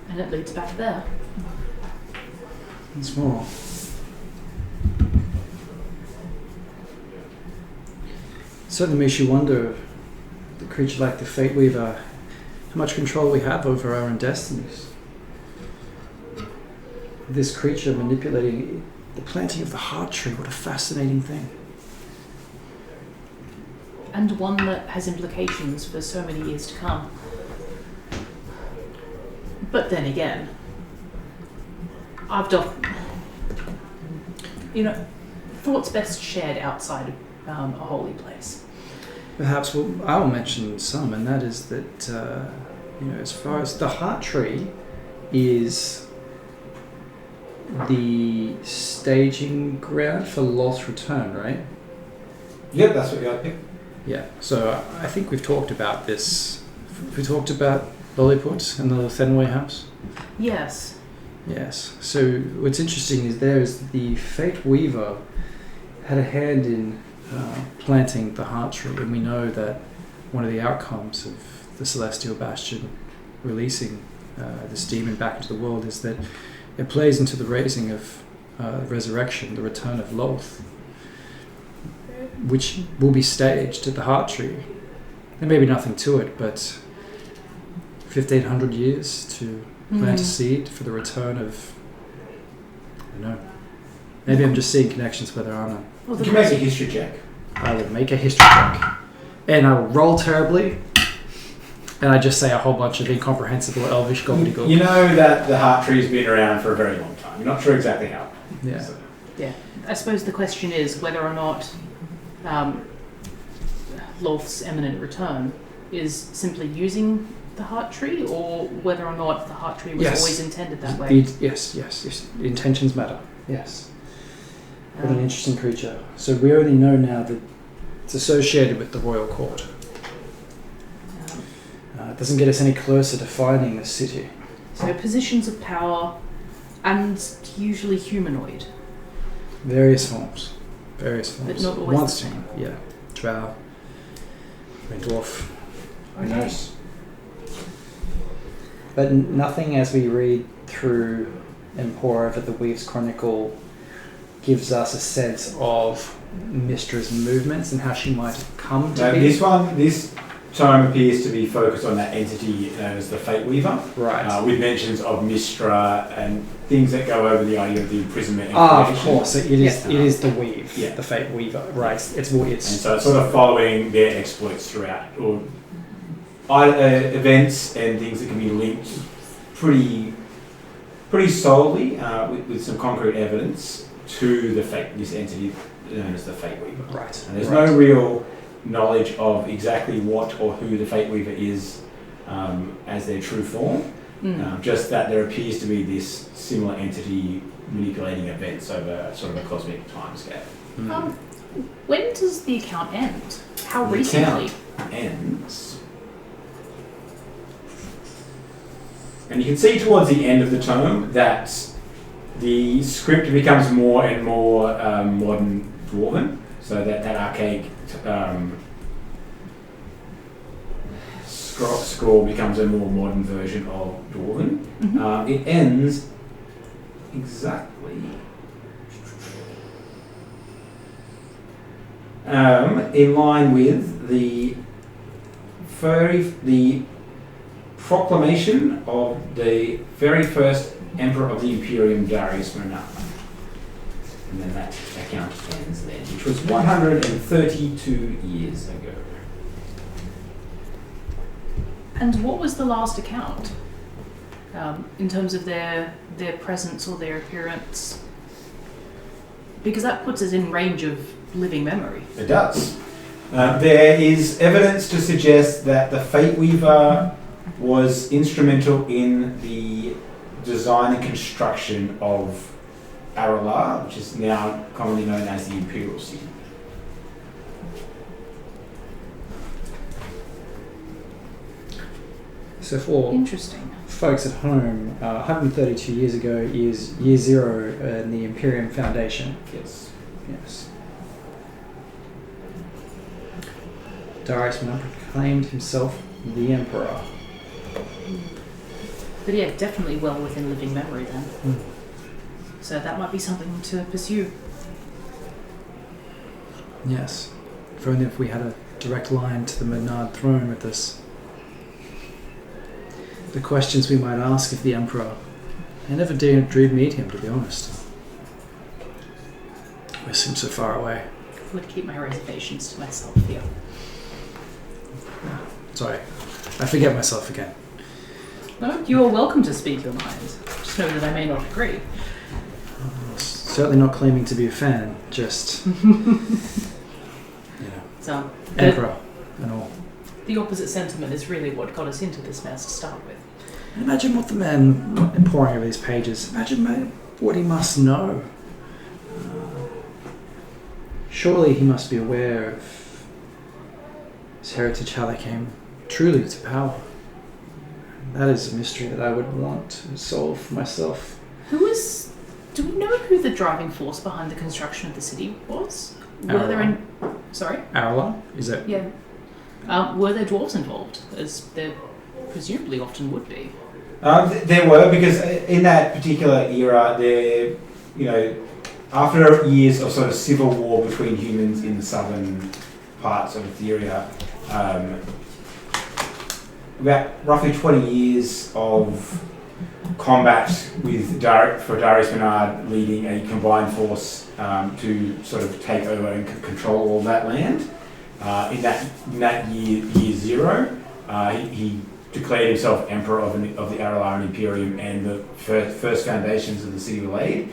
And it leads back there. Once more. Certainly makes you wonder, the creature like the Fate Weaver, how much control we have over our own destinies. This creature manipulating the planting of the heart tree, what a fascinating thing. And one that has implications for so many years to come. But then again, thoughts best shared outside a holy place? Perhaps I'll mention some, and that is that as far as the heart tree is the staging ground for Loth's return, right? Yep, that's what you picked. Yeah. So I think we've talked about this. We talked about Lilliput and the Fenway House. Yes. Yes. So what's interesting is the Fate Weaver had a hand in planting the heart tree, and we know that one of the outcomes of the Celestial Bastion releasing this demon back into the world is that it plays into the raising of resurrection, the return of Loth, which will be staged at the heart tree. There may be nothing to it, but 1,500 years to plant a seed for the return of, I don't know. Maybe I'm just seeing connections where there are none. You can make a history check. I will make a history check. And I will roll terribly. And I just say a whole bunch of incomprehensible elvish gobbledygook. You know that the heart tree's been around for a very long time. You're not sure exactly how. Yeah. So. Yeah. I suppose the question is whether or not Loth's imminent return is simply using the heart tree, or whether or not the heart tree was always intended that way. Yes. Intentions matter. Yes. What an interesting creature. So we already know now that it's associated with the royal court. It doesn't get us any closer to finding the city. So positions of power, and usually humanoid. Various forms. But not always the same. Yeah. Drow. Green Dwarf. Who Okay. knows? But nothing as we read through and pore over the Weave's Chronicle gives us a sense of Mystra's movements and how she might have come to be. This tome appears to be focused on that entity known as the Fate Weaver. Right. With mentions of Mystra and things that go over the idea of the imprisonment and Of creation. course. It is the Weave. Yeah. The Fate Weaver. Right. And so it's sort of following their exploits throughout, or events and things that can be linked pretty solidly with some concrete evidence to this entity known as the Fate Weaver. Right. And there's no real knowledge of exactly what or who the Fate Weaver is as their true form. Just that there appears to be this similar entity manipulating events over sort of a cosmic timescale. When does the account end? How The recently? account ends. And you can see towards the end of the tome that the script becomes more and more modern dwarven, so that archaic scroll becomes a more modern version of dwarven. It ends exactly in line with the proclamation of the very first Emperor of the Imperium, Darius Monarch. And then that account ends then, which was 132 years ago. And what was the last account in terms of their presence or their appearance? Because that puts us in range of living memory. It does. There is evidence to suggest that the Fate Weaver was instrumental in the design and construction of Aralar, which is now commonly known as the Imperial City. So for Interesting. folks at home, 132 years ago is year zero in the Imperium Foundation. Yes. Yes. Darius Monarch proclaimed himself the Emperor. But yeah, definitely well within living memory then. So that might be something to pursue. Yes. If only if we had a direct line to the Menard throne with this. The questions we might ask of the Emperor. I never dreamed meet him, to be honest. We seem so far away. I would keep my reservations to myself here. Sorry, I forget myself again. No, you are welcome to speak your mind. Just know that I may not agree. Certainly not claiming to be a fan, just So emperor and all. the opposite sentiment is really what got us into this mess to start with. Imagine what the man pouring over these pages. Imagine what he must know. Surely he must be aware of his heritage, how they came truly to power. That is a mystery that I would want to solve for myself. Do we know who the driving force behind the construction of the city was? Were there any... Sorry? Arla? Is that... Yeah. Were there dwarves involved, as there presumably often would be? There were, because in that particular era, after years of sort of civil war between humans in the southern parts of Etheria, about roughly 20 years of combat for Darius Bernard leading a combined force to sort of take over and control all that land. In that year zero, he declared himself emperor of the Aralaran Imperium, and the first foundations of the city were laid.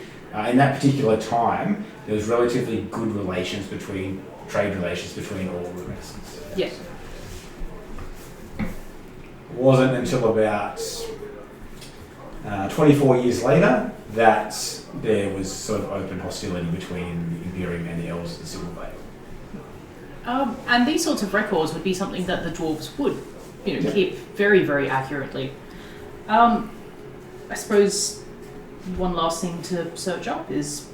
In that particular time, there was relatively good trade relations between all the races. Yes. It wasn't until about 24 years later that there was sort of open hostility between the Imperium and the Elves of the Silver Vale. And these sorts of records would be something that the dwarves would, keep very, very accurately. I suppose one last thing to search up is,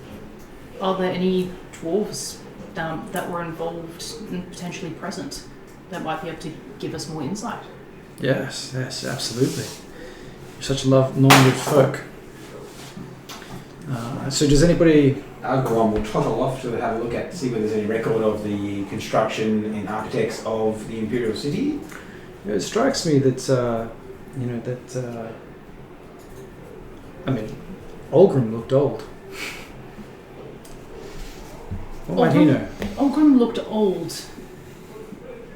are there any dwarves that were involved and potentially present that might be able to give us more insight? Yes, absolutely. You're such a long-lived folk. So does anybody... I'll go on, we'll toddle off to have a look at, see whether there's any record of the construction and architects of the Imperial City. It strikes me that, Olgrim looked old. What might he know? Olgrim looked old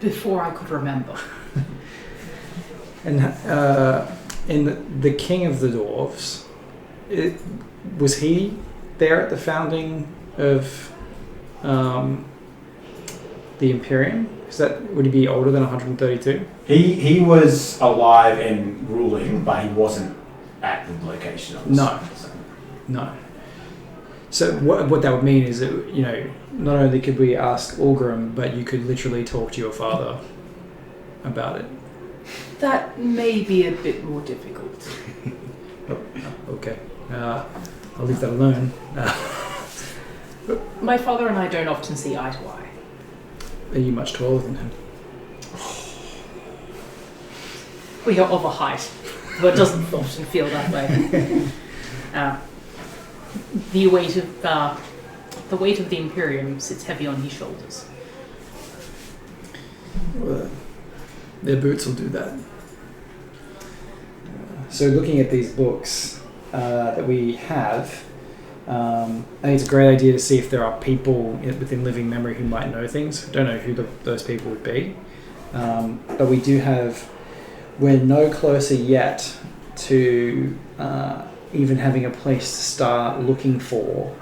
before I could remember. And in the King of the Dwarves, was he there at the founding of the Imperium? Would he be older than 132? He was alive and ruling, but he wasn't at the location of No. So what that would mean is that, not only could we ask Olgrim, but you could literally talk to your father about it. That may be a bit more difficult. Okay. I'll leave that alone. My father and I don't often see eye to eye. Are you much taller than him? We are of a height, but it doesn't often feel that way. The weight of the Imperium sits heavy on his shoulders. Well, their boots will do that. So looking at these books that we have, I think it's a great idea to see if there are people within living memory who might know things. I don't know who those people would be. But we do have... We're no closer yet to even having a place to start looking for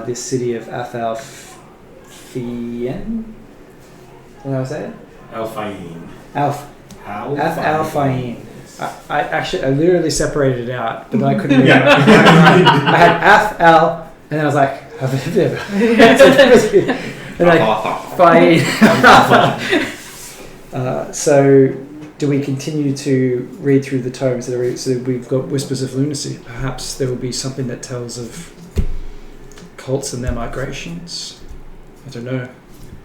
this city of Athalfien. Is that how I say it? Alfain. Alfain. I literally separated it out, but then I couldn't remember. I had Ath-Al, and then I was like, and like, so do we continue to read through the tomes that are, so we've got Whispers of Lunacy? Perhaps there will be something that tells of cults and their migrations? I don't know.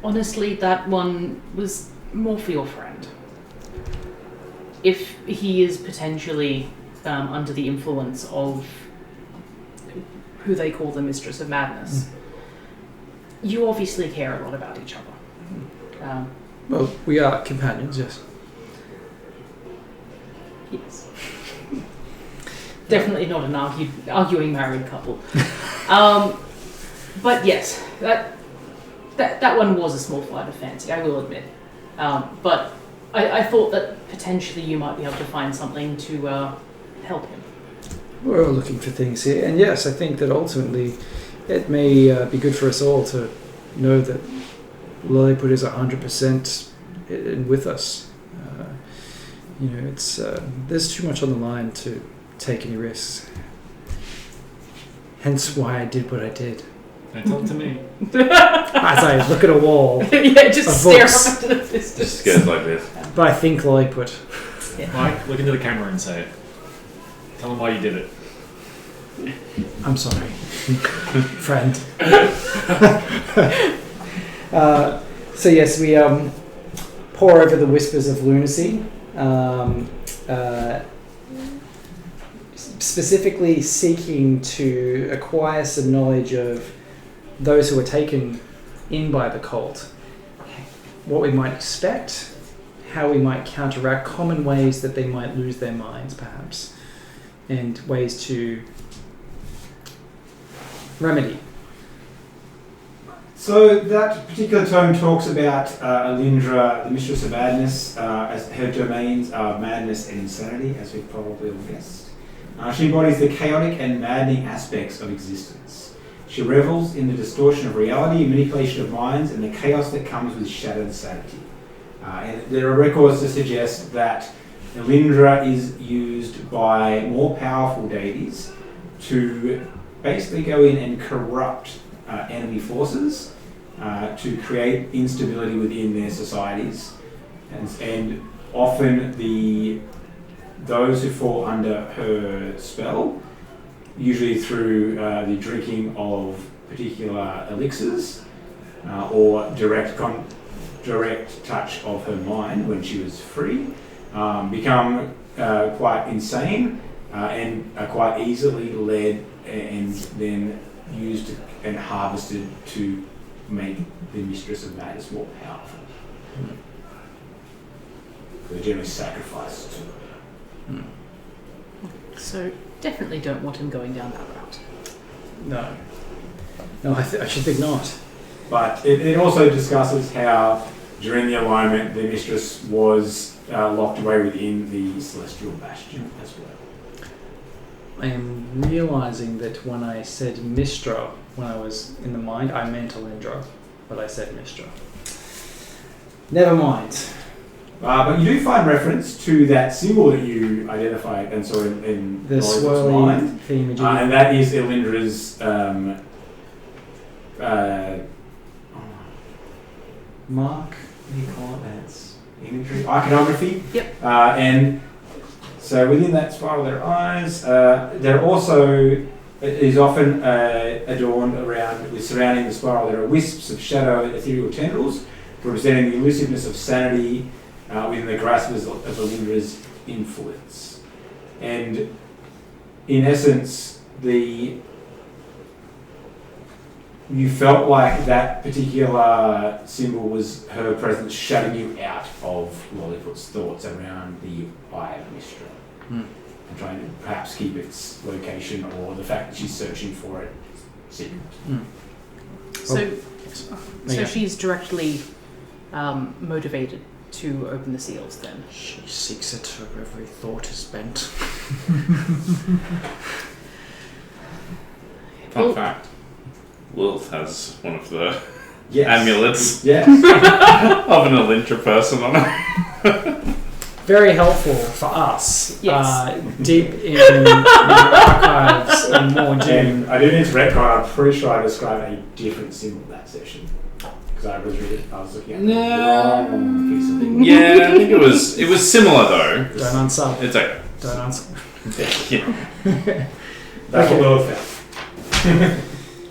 Honestly, that one was more for your friend. If he is potentially under the influence of who they call the Mistress of Madness, you obviously care a lot about each other. Well, we are companions, yes. Yes. Definitely not an arguing married couple. But yes, that one was a small flight of fancy, I will admit. But I thought that potentially you might be able to find something to help him. We're all looking for things here, and yes, I think that ultimately it may be good for us all to know that Lilliput is 100% with us. It's there's too much on the line to take any risks. Hence why I did what I did. Don't talk to me. As I look at a wall, Yeah, just Of stare books. up into the distance. Just goes like this. but I think Lilliput. Mike, look into the camera and say it. Tell them why you did it. I'm sorry, friend. So yes, we pour over the whispers of lunacy, specifically seeking to acquire some knowledge of those who are taken in by the cult, what we might expect, how we might counteract common ways that they might lose their minds, perhaps, and ways to remedy. So that particular tome talks about Alindra, the Mistress of Madness, as her domains are madness and insanity, as we've probably all guessed. She embodies the chaotic and maddening aspects of existence. She revels in the distortion of reality, manipulation of minds, and the chaos that comes with shattered sanity. And there are records to suggest that Alindra is used by more powerful deities to basically go in and corrupt enemy forces to create instability within their societies, and often those who fall under her spell, usually through the drinking of particular elixirs or direct touch of her mind when she was free, become quite insane and are quite easily led and then used and harvested to make the Mistress of Madness more powerful. They're generally sacrificed to her. So definitely don't want him going down that route. No, I should think not. But it also discusses how during the alignment the Mistress was locked away within the Celestial Bastion as well. I am realizing that when I said Mistra, when I was in the mind, I meant Alindra, but I said Mistra. Never mind. But you do find reference to that symbol that you identified and saw in The Loribut's swirly mind, thingamajiggy. and that is Elindra's mark. What do you call it? That's imagery, iconography. Yep. And so within that spiral, there are eyes. There also is often adorned around with surrounding the spiral. There are wisps of shadow and ethereal tendrils, representing the elusiveness of sanity within the grasp of Elindra's influence. And in essence, you felt like that particular symbol was her presence shutting you out of Lilliput's thoughts around the Eye of Mistra. And trying to perhaps keep its location or the fact that she's searching for it secret. So she's directly motivated to open the seals then. She seeks it where every thought is bent. Fun fact. Lilith has one of the Yes. amulets Yes. of an Alindra person on it. Very helpful for us. Yes. Deep in the archives and more deep. And I do need to retcon, I'm pretty sure I described a different symbol that session. Because I was looking at the wrong piece of thing. Yeah, I think it was similar though. Don't unsub. It's okay. Don't unsub. Yeah. That's what Lilith found.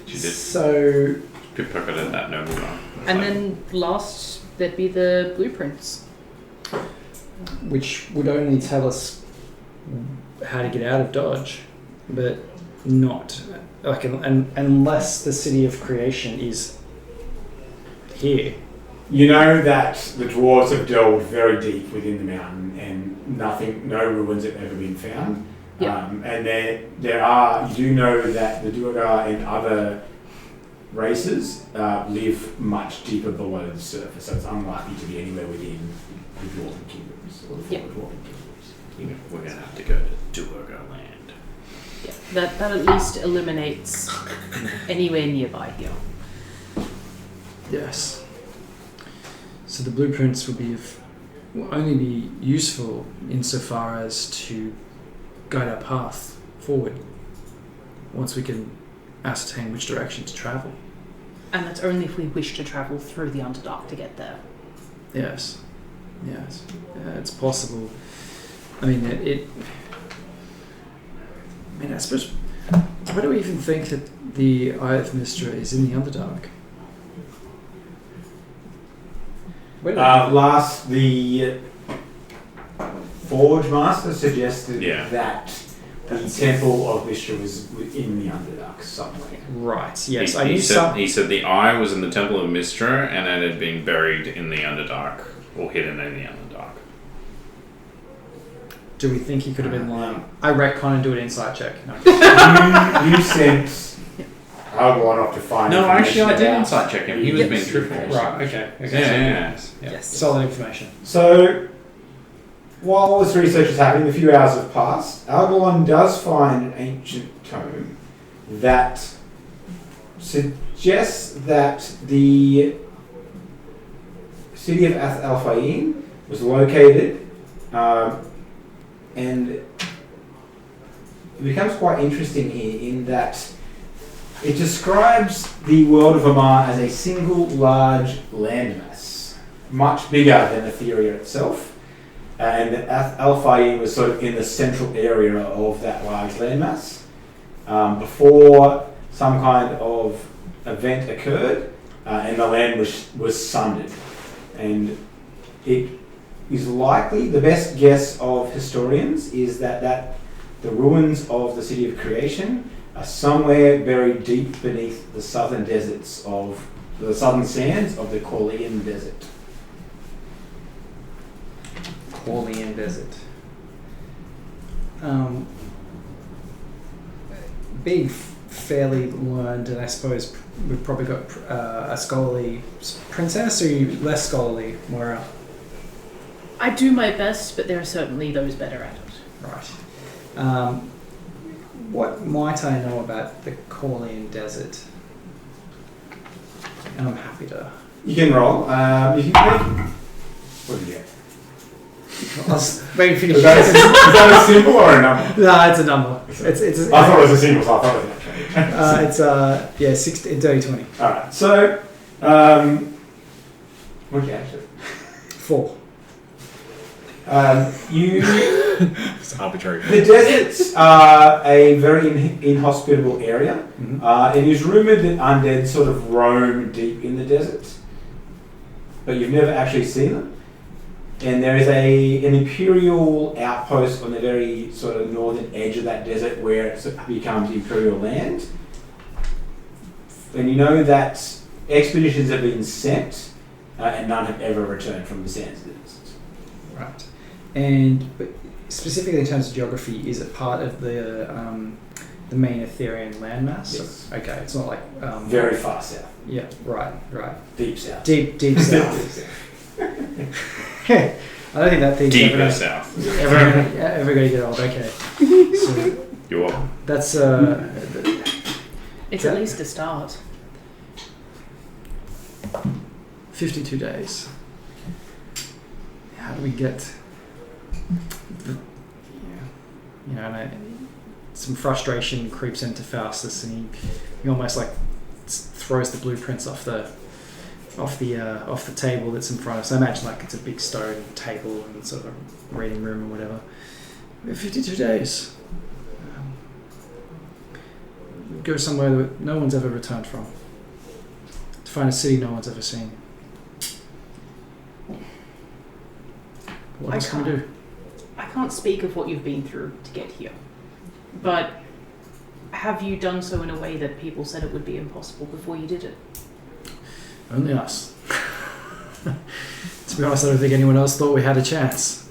She did So, pickpocketed that no more. And then last, there'd be the blueprints. which would only tell us how to get out of Dodge, but not like unless the City of Creation is here. You know that the dwarves have delved very deep within the mountain and no ruins have ever been found. Yeah. And you do know that the Duergar and other races live much deeper below the surface, so it's unlikely to be anywhere within the Dwarven Kingdoms or the former Dwarven Kingdoms. We're going to have to go to Duergar land. Yeah, that at least eliminates anywhere nearby here. Yes. So the blueprints will only be useful insofar as to guide our path forward once we can ascertain which direction to travel. And that's only if we wish to travel through the Underdark to get there. Yes. Yes. It's possible. I mean, I suppose, why do we even think that the Eye of Mystra is in the Underdark? The Forge Master suggested Yeah. that the Temple of Mystra was in the Underdark somewhere. Right, yes. He said the eye was in the Temple of Mystra and it had been buried in the Underdark, or hidden in the Underdark. Do we think he could have been lying? I retcon and do an insight check. No. You sent Algorn off to find No, information actually, I did about- insight check him. He was being truthful. Right, okay. Yeah. Yes. Solid information. So, while this research is happening, a few hours have passed. Algorn does find an ancient tome that suggests that the city of Ath Al-Fain was located, and it becomes quite interesting here in that it describes the world of Amar as a single large landmass, much bigger than Etheria itself. And Al-Fain was sort of in the central area of that large landmass. Before some kind of event occurred, and the land was sundered. And it is likely, the best guess of historians is that the ruins of the City of Creation are somewhere buried deep beneath the southern deserts of the southern sands of the Corlean Desert. Corlean Desert. Being fairly learned, and I suppose we've probably got a scholarly princess, or are you less scholarly, Moira? I do my best, but there are certainly those better at it. Right. What might I know about the Corlean Desert? And I'm happy to. You can roll. You can make... What did you get? I was waiting for you Is to that a symbol or a number? No, it's a number. It's I thought it was a symbol, so I thought it was actually. it's 16, dirty 20. Alright, so, what did you actually? 4. It's arbitrary. The deserts are a very inhospitable area. Mm-hmm. It is rumoured that undead sort of roam deep in the desert, but you've never actually seen them. And there is an imperial outpost on the very sort of northern edge of that desert where it becomes imperial land. And you know that expeditions have been sent and none have ever returned from the sands of the desert. Right. And but specifically in terms of geography, is it part of the main Etherean landmass? Yes. Okay, it's not like Very far south. Yeah, right. Deep south. Deep south. I don't think that thing's Deeper ever south. ever going to get old. Okay, so You're welcome. that's It's at least a start. 52 days. How do we get? Some frustration creeps into Faustus, and he almost like throws the blueprints off the table that's in front of us. So I imagine like it's a big stone table and sort of a reading room or whatever. We have 52 days. Go somewhere that no one's ever returned from. To find a city no one's ever seen. What else can we do? I can't speak of what you've been through to get here, but have you done so in a way that people said it would be impossible before you did it? Only us. To be honest, I don't think anyone else thought we had a chance.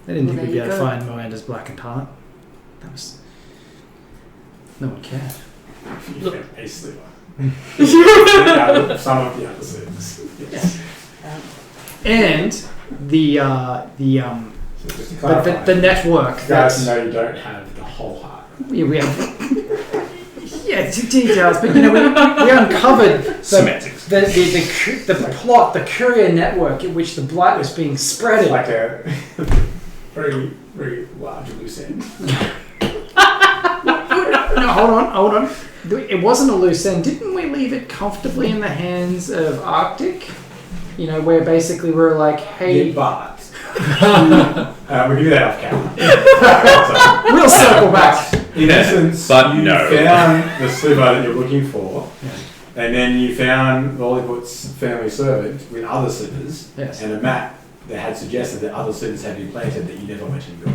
They didn't Well, think we'd be there able you to go. find Miranda's blackened heart. That was... No one cared. Look. A sliver. Some of the other slivers. Yes. And the So just to clarify, network guys that's... know you don't have the whole heart. Yeah, we have... details, but we uncovered Semantics. the plot, the courier network in which the blight was being It's spreaded. like a very, very large loose end. No, hold on. It wasn't a loose end. Didn't we leave it comfortably in the hands of Arctic? Where basically we're like, hey, Yeah, but we'll do that off camera. we'll circle back. In essence, but you no. found the sliver that you're looking for, and then you found Lilliput's family servant with other slivers, Yes. and a map that had suggested that other slivers had been planted that you never went and got.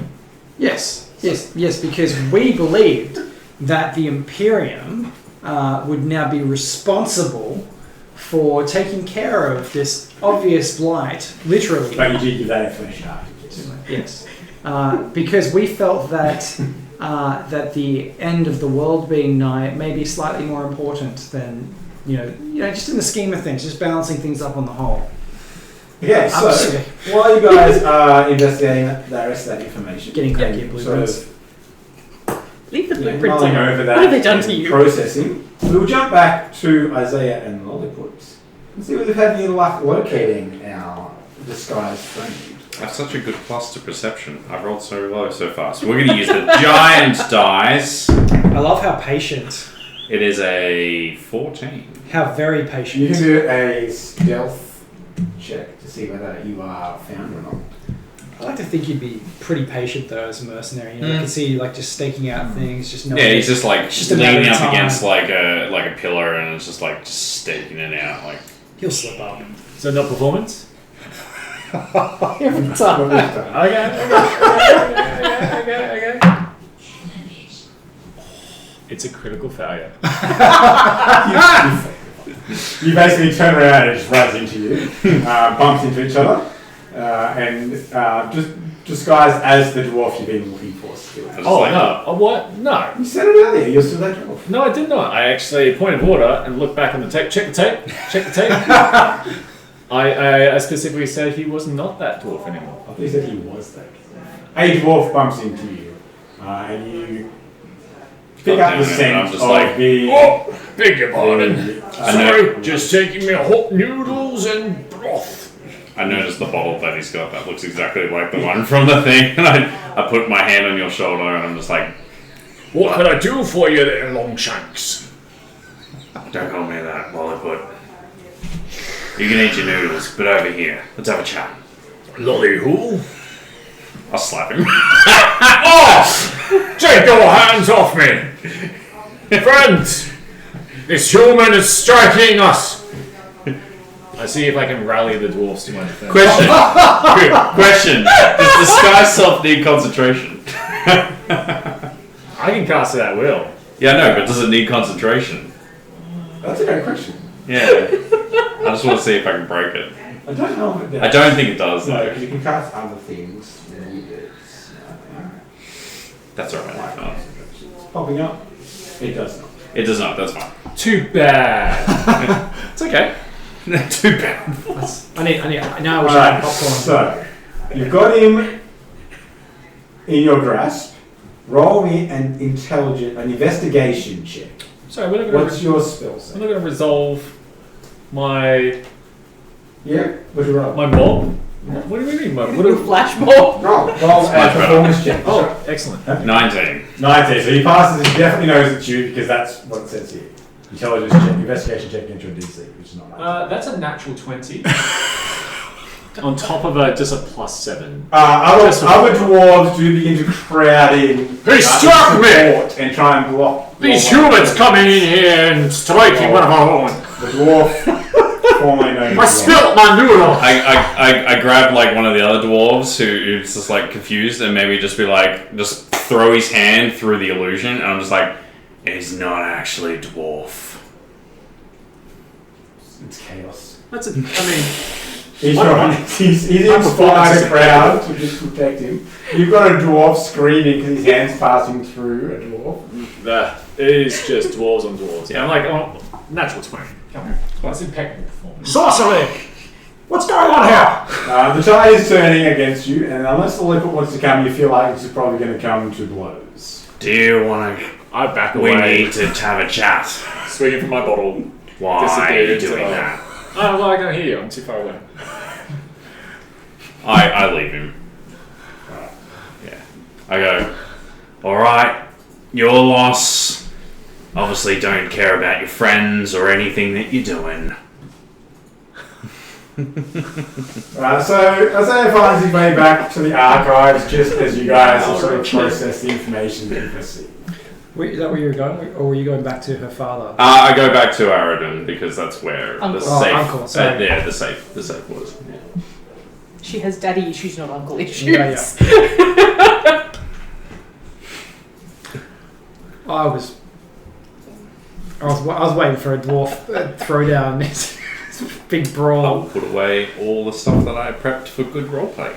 Yes, because we believed that the Imperium would now be responsible for taking care of this obvious blight, literally. But you did give that information after. Yes, because we felt that that the end of the world being nigh may be slightly more important than just in the scheme of things, just balancing things up on the whole. Okay, so Absolutely. while you guys are investigating the rest of that information, Getting cracky sort blueprints. of Leave the blueprints mulling on. over that, What have they done to you? processing, we'll jump back to Isaiah and Lilliput and see whether they've had any luck locating our disguised friend. I have such a good plus to perception. I've rolled so low so far. So we're going to use the giant dice. I love how patient, It is a 14. how very You patient. can do a stealth check to see whether you are found or not. I like to think you'd be pretty patient though as a mercenary. I can see you just staking out things, just knowing. Yeah, he's just just a leaning matter of up time. against like a pillar and it's just staking it out. He'll slip up. So not performance? Every time. Okay. It's a critical failure. You basically turn around and it just runs into you, bumps into each other, and just disguised as the dwarf you've been looking for still. No. Oh, what? No. You said it earlier, you're still that dwarf. No, I did not. I actually, point of order, and looked back on the tape. Check the tape. I specifically said he was not that dwarf anymore. I thought you said he was that. A dwarf bumps into you, and you pick up the scent I'm just of like, the... Oh, beg your pardon. I know. Sorry, just taking me hot noodles and broth. I noticed the bottle that he's got that looks exactly like the one from the thing, and I put my hand on your shoulder and I'm just like, What can I do for you there, Longshanks? don't call me that, Lilliput. You can eat your noodles, but over here, let's have a chat. Lolly who? I'll slap him. Oh! Take your hands off me! Friends! This human is striking us! I see if I can rally the dwarves to my defense. Question. Does disguise self need concentration? I can cast it at will. Yeah, no, but does it need concentration? That's a great question. Yeah. I just want to see if I can break it. I don't know if it does. I don't think it does, No, though. because you can cast other things. That's alright. It's popping up. It does not. It does not, that's fine. Too bad. It's okay. Too bad. I need. Now I wish I Alright, had popcorn. so you've got him in your grasp. Roll me an investigation check. Sorry, we're not What's your spell set? going to resolve my Yeah, what's your roll? mob. What do you mean, mob? What Little do flash mob. Roll a better. performance check. Oh, excellent. 19. 19, so he passes, he definitely knows it's you because that's what it says here. Intelligence check, investigation check into a DC, which is not nice. That's a natural 20. On top of just a +7. Other dwarves do begin to crowd in. He struck me! And try and block. These humans coming in here and striking one of our own. The dwarf, formerly known I as spilt my noodle. I grabbed one of the other dwarves who's just confused and maybe just throw his hand through the illusion and I'm just like, he's not actually a dwarf. It's chaos. That's a. I mean, He's in spot the crowd to just protect him. You've got a dwarf screaming because his hand's passing through a dwarf. it is just dwarves on dwarves. Yeah, I'm like, oh, natural 20. Come on. That's impeccable performance. Sorcery! What's going on here? The tide is turning against you, and unless the leopard wants to come, you feel like it's probably going to come to blows. Do you want to? I back We away, need to have a chat. swinging from my bottle. Why are Disappeared you into doing the- that? Oh, well, I can't hear you. I'm too far away. I leave him. Yeah. I go, alright, your loss. Obviously don't care about your friends or anything that you're doing. So Isaiah finds his way back to the archives just as you guys have sort of processed the information that you've received. Is that where you were going, or were you going back to her father? I go back to Aridon because that's where Uncle. the Oh, safe. uncle, sorry. Yeah, the safe was. Yeah. She has daddy issues, not uncle issues. Yeah. I was waiting for a dwarf throwdown. This big I'll brawl. put away all the stuff that I prepped for good roleplay.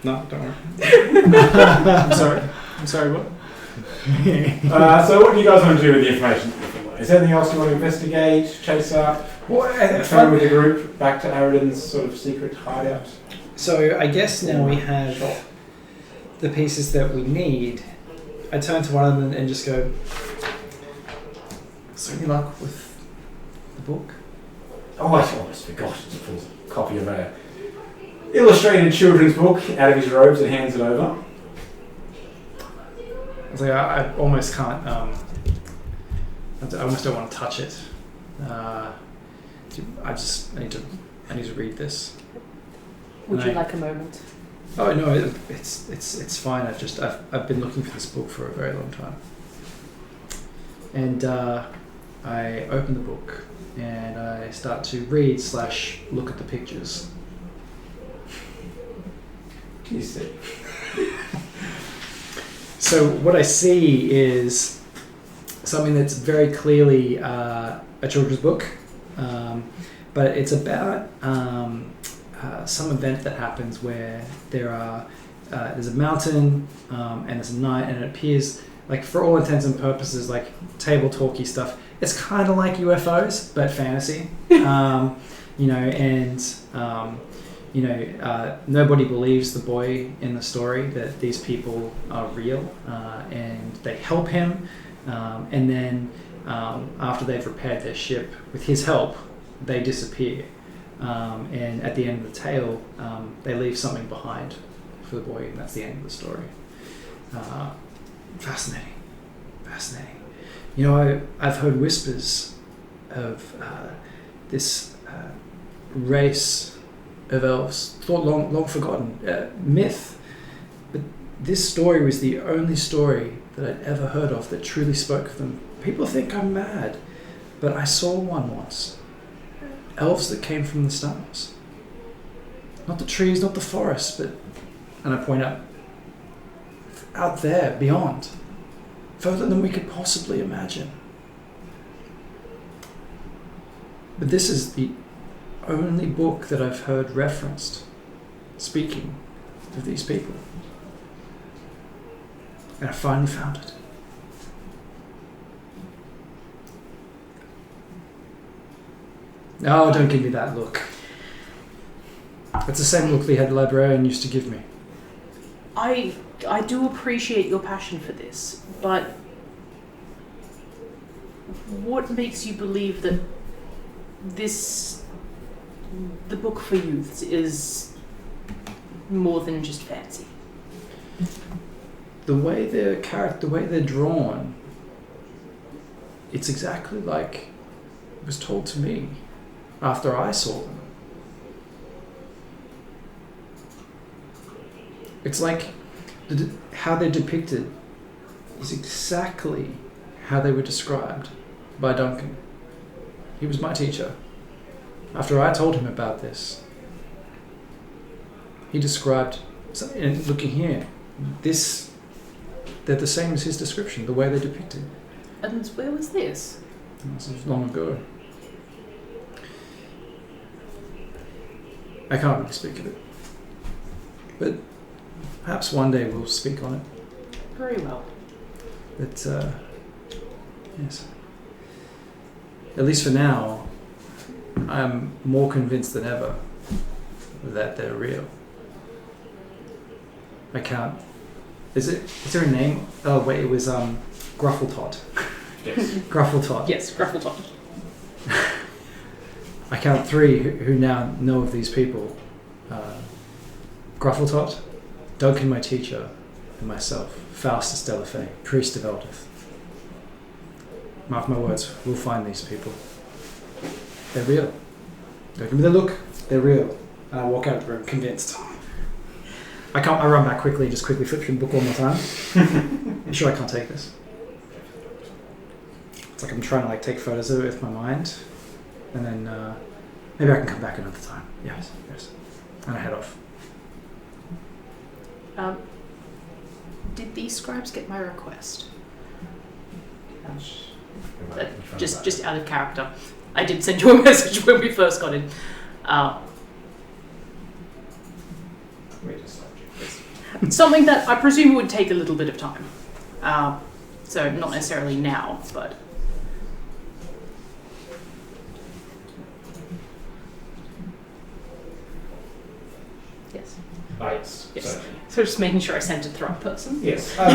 No, don't worry. I'm sorry. What? So what do you guys want to do with the information? Is there anything else you want to investigate, chase up, return with the group back to Aridon's sort of secret hideout? So I guess now we have the pieces that we need. I turn to one of them and just go, "So any luck with the book?" Oh, I almost forgot to pull a copy of a illustrated children's book out of his robes and hands it over. I was like, I almost can't. I almost don't want to touch it. I need to read this. Would you Right. like a moment? Oh no, it's fine. I've been looking for this book for a very long time, and I open the book and I start to read / look at the pictures. You see. So what I see is something that's very clearly a children's book, but it's about some event that happens where there's a mountain and there's a night, and it appears like, for all intents and purposes, like table talky stuff. It's kind of like UFOs, but fantasy, nobody believes the boy in the story that these people are real, and they help him, and then after they've repaired their ship with his help, they disappear, and at the end of the tale, they leave something behind for the boy, and that's the end of the story. Fascinating. I've heard whispers of this race of elves, thought long forgotten, myth. But this story was the only story that I'd ever heard of that truly spoke of them. People think I'm mad, but I saw one once. Elves that came from the stars. Not the trees, not the forest, but, and I point out there, beyond, further than we could possibly imagine. But this is the only book that I've heard referenced speaking of these people. And I finally found it. No, don't give me that look. It's the same look the head librarian used to give me. I do appreciate your passion for this, but what makes you believe that the book for youths is more than just fancy? The way they're drawn, it's exactly like it was told to me after I saw them. It's like how they're depicted is exactly how they were described by Duncan. He was my teacher. After I told him about this, he described, and looking here, they're the same as his description, the way they're depicted. And where was this? This was long ago. I can't really speak of it. But perhaps one day we'll speak on it. Very well. But, yes. At least for now, I'm more convinced than ever that they're real. I can't Is there a name? Oh wait, it was Gruffletot. Yes. Gruffletot. Yes, Gruffletot. I count 3 who now know of these people. Gruffletot, Duncan my teacher, and myself, Faustus Delafay, priest of Eldith. Mark my words, we'll find these people. They're real. Don't give me the look, they're real. And I walk out of the room convinced. I run back quickly, just quickly flip through the book one more time. I'm sure I can't take this. It's like I'm trying to take photos of it with my mind. And then maybe I can come back another time. Yes. And I head off. Did these scribes get my request? Just out of character. I did send you a message when we first got in. Something that I presume would take a little bit of time. So not necessarily now, but... Yes. Yes. Yes. So just making sure I sent it to the right person. Yes. We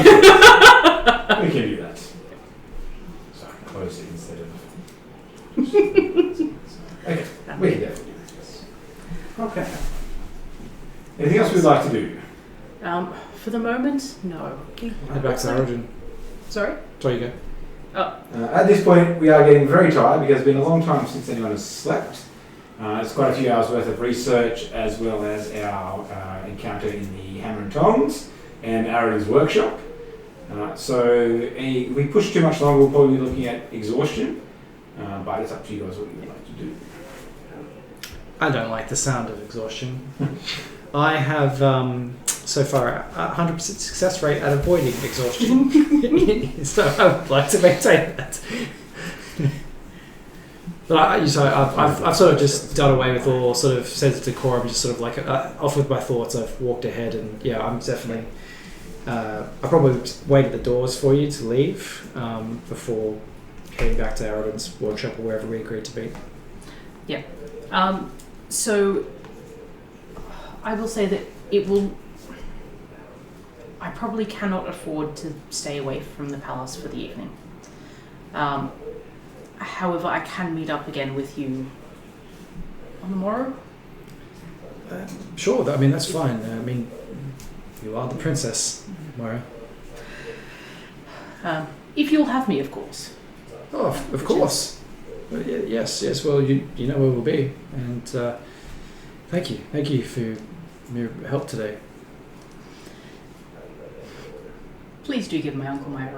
can do that. Sorry, close it instead of... Okay, we can definitely do that. Yes. Okay. Anything else we'd like to do? For the moment, no. Head back to Origin. Sorry? There you go. At this point, we are getting very tired because it's been a long time since anyone has slept. It's quite a few hours worth of research, as well as our encounter in the Hammer and Tongs and Aridin's workshop. If we push too much longer, we'll probably be looking at exhaustion. But it's up to you guys what you would like to do. I don't like the sound of exhaustion. I have so far a 100% success rate at avoiding exhaustion. So I would like to maintain that. But I've sort of just done away with all sort of sense of decorum, just sort of off with my thoughts. I've walked ahead, and yeah, I'm definitely. I probably wait at the doors for you to leave before heading back to Aridin's workshop or wherever we agreed to be. Yeah. So I will say that it will. I probably cannot afford to stay away from the palace for the evening. However, I can meet up again with you on the morrow. Sure, that's fine. You are the princess, Moira. If you'll have me, of course. Oh, of course. Yes. Well, you know where we'll be, and thank you for your help today. Please do give my uncle my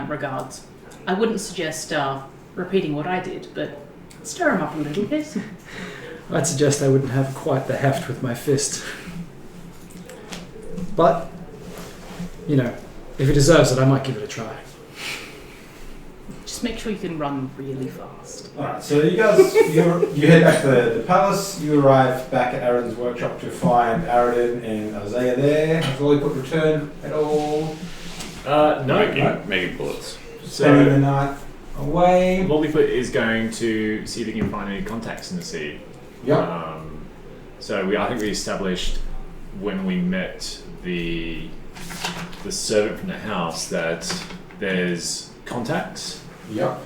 regards. I wouldn't suggest repeating what I did, but stir him up a little bit. I'd suggest I wouldn't have quite the heft with my fist. But, if he deserves it, I might give it a try. Just make sure you can run really fast. Alright, so you guys, you head back to the palace. You arrive back at Aridin's workshop to find Aridin and Isaiah there. Has Lolliput returned at all? No. Making bullets. Spending the night away. Lolliput is going to see if he can find any contacts in the city. Yep. I think we established when we met the servant from the house that there's contacts, Yep.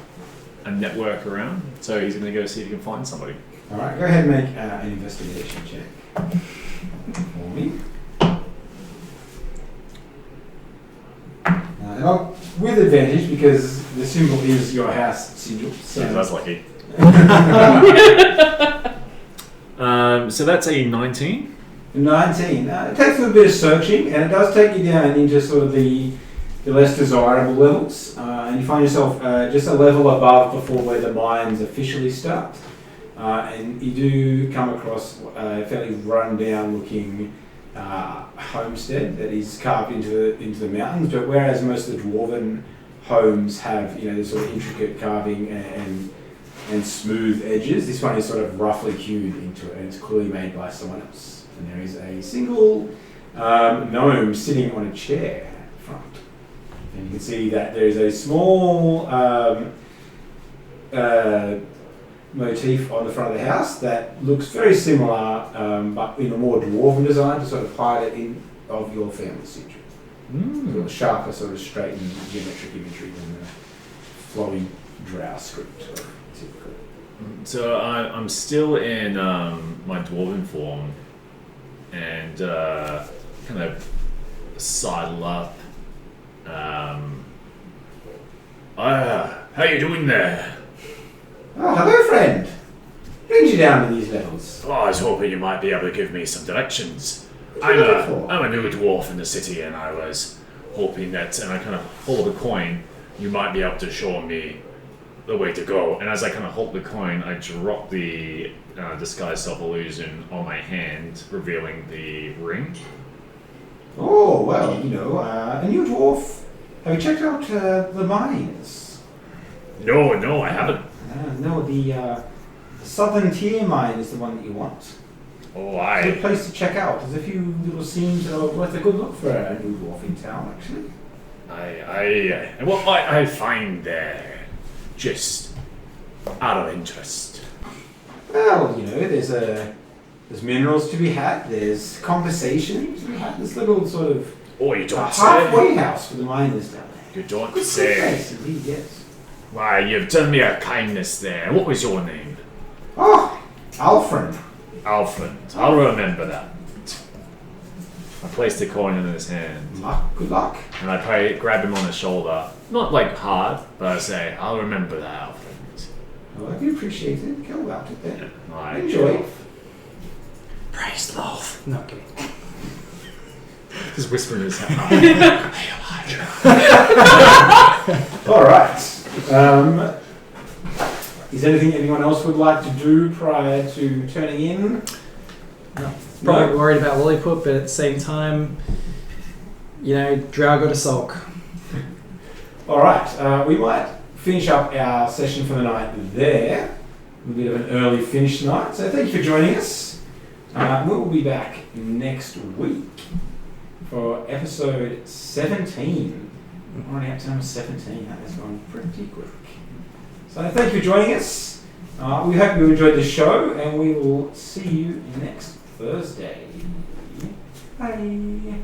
a network around. So he's going to go see if he can find somebody. Alright, go ahead and make an investigation check for me. With advantage, because the symbol is your house sigil. So Yeah, that's lucky. So that's a 19. 19. It takes a little bit of searching, and it does take you down into sort of the less desirable levels, and you find yourself just a level above before where the mines officially start. And you do come across a fairly run-down looking homestead that is carved into the mountains, but whereas most of the dwarven homes have this sort of intricate carving and smooth edges, this one is sort of roughly hewed into it, and it's clearly made by someone else. And there is a single gnome sitting on a chair at the front, and you can see that there is a small motif on the front of the house that looks very similar, but in a more dwarven design to sort of hide it in of your family sigil. sort of sharper, sort of straightened geometric imagery than the flowy drow script. Typical. So I'm still in my dwarven form, and kind of sidle up. How you doing there? Oh, hello, friend. Brings you down to these levels. Oh, I was hoping you might be able to give me some directions. What are you looking for? I'm a new dwarf in the city, and I was hoping that, and I kind of hold a coin, you might be able to show me the way to go. And as I kind of hold the coin, I drop the disguise self-illusion on my hand, revealing the ring. Oh, well, a new dwarf. Have you checked out the mines? No, I haven't. No, the southern tier mine is the one that you want. Oh, It's a good place to check out. There's a few little scenes that are worth a good look for a new dwarf in town, actually. What might I find there? Just out of interest. Well, there's minerals to be had. There's conversations to be had. This little sort of Oh, you don't halfway house for the miners down there. You don't Good say. place, indeed, yes. Why, you've done me a kindness there. What was your name? Oh, Alfred. Alfred. I'll remember that. I placed the coin in his hand, Good luck. and I grab him on the shoulder. Not like hard, but I say, I'll remember that, Alfred. Well, I do appreciate it. Go about it then. I Enjoy it. Praise love. No, I'm kidding. Just whisper in his head. All right. Is there anything anyone else would like to do prior to turning in? Probably worried about Lollipop, but at the same time, Drow got a sulk. All right. We might finish up our session for the night there. A bit of an early finish tonight. So thank you for joining us. We'll be back next week for episode 17. We're already up to number 17. That has gone pretty quick. So thank you for joining us. We hope you enjoyed the show, and we will see you next Thursday. Bye.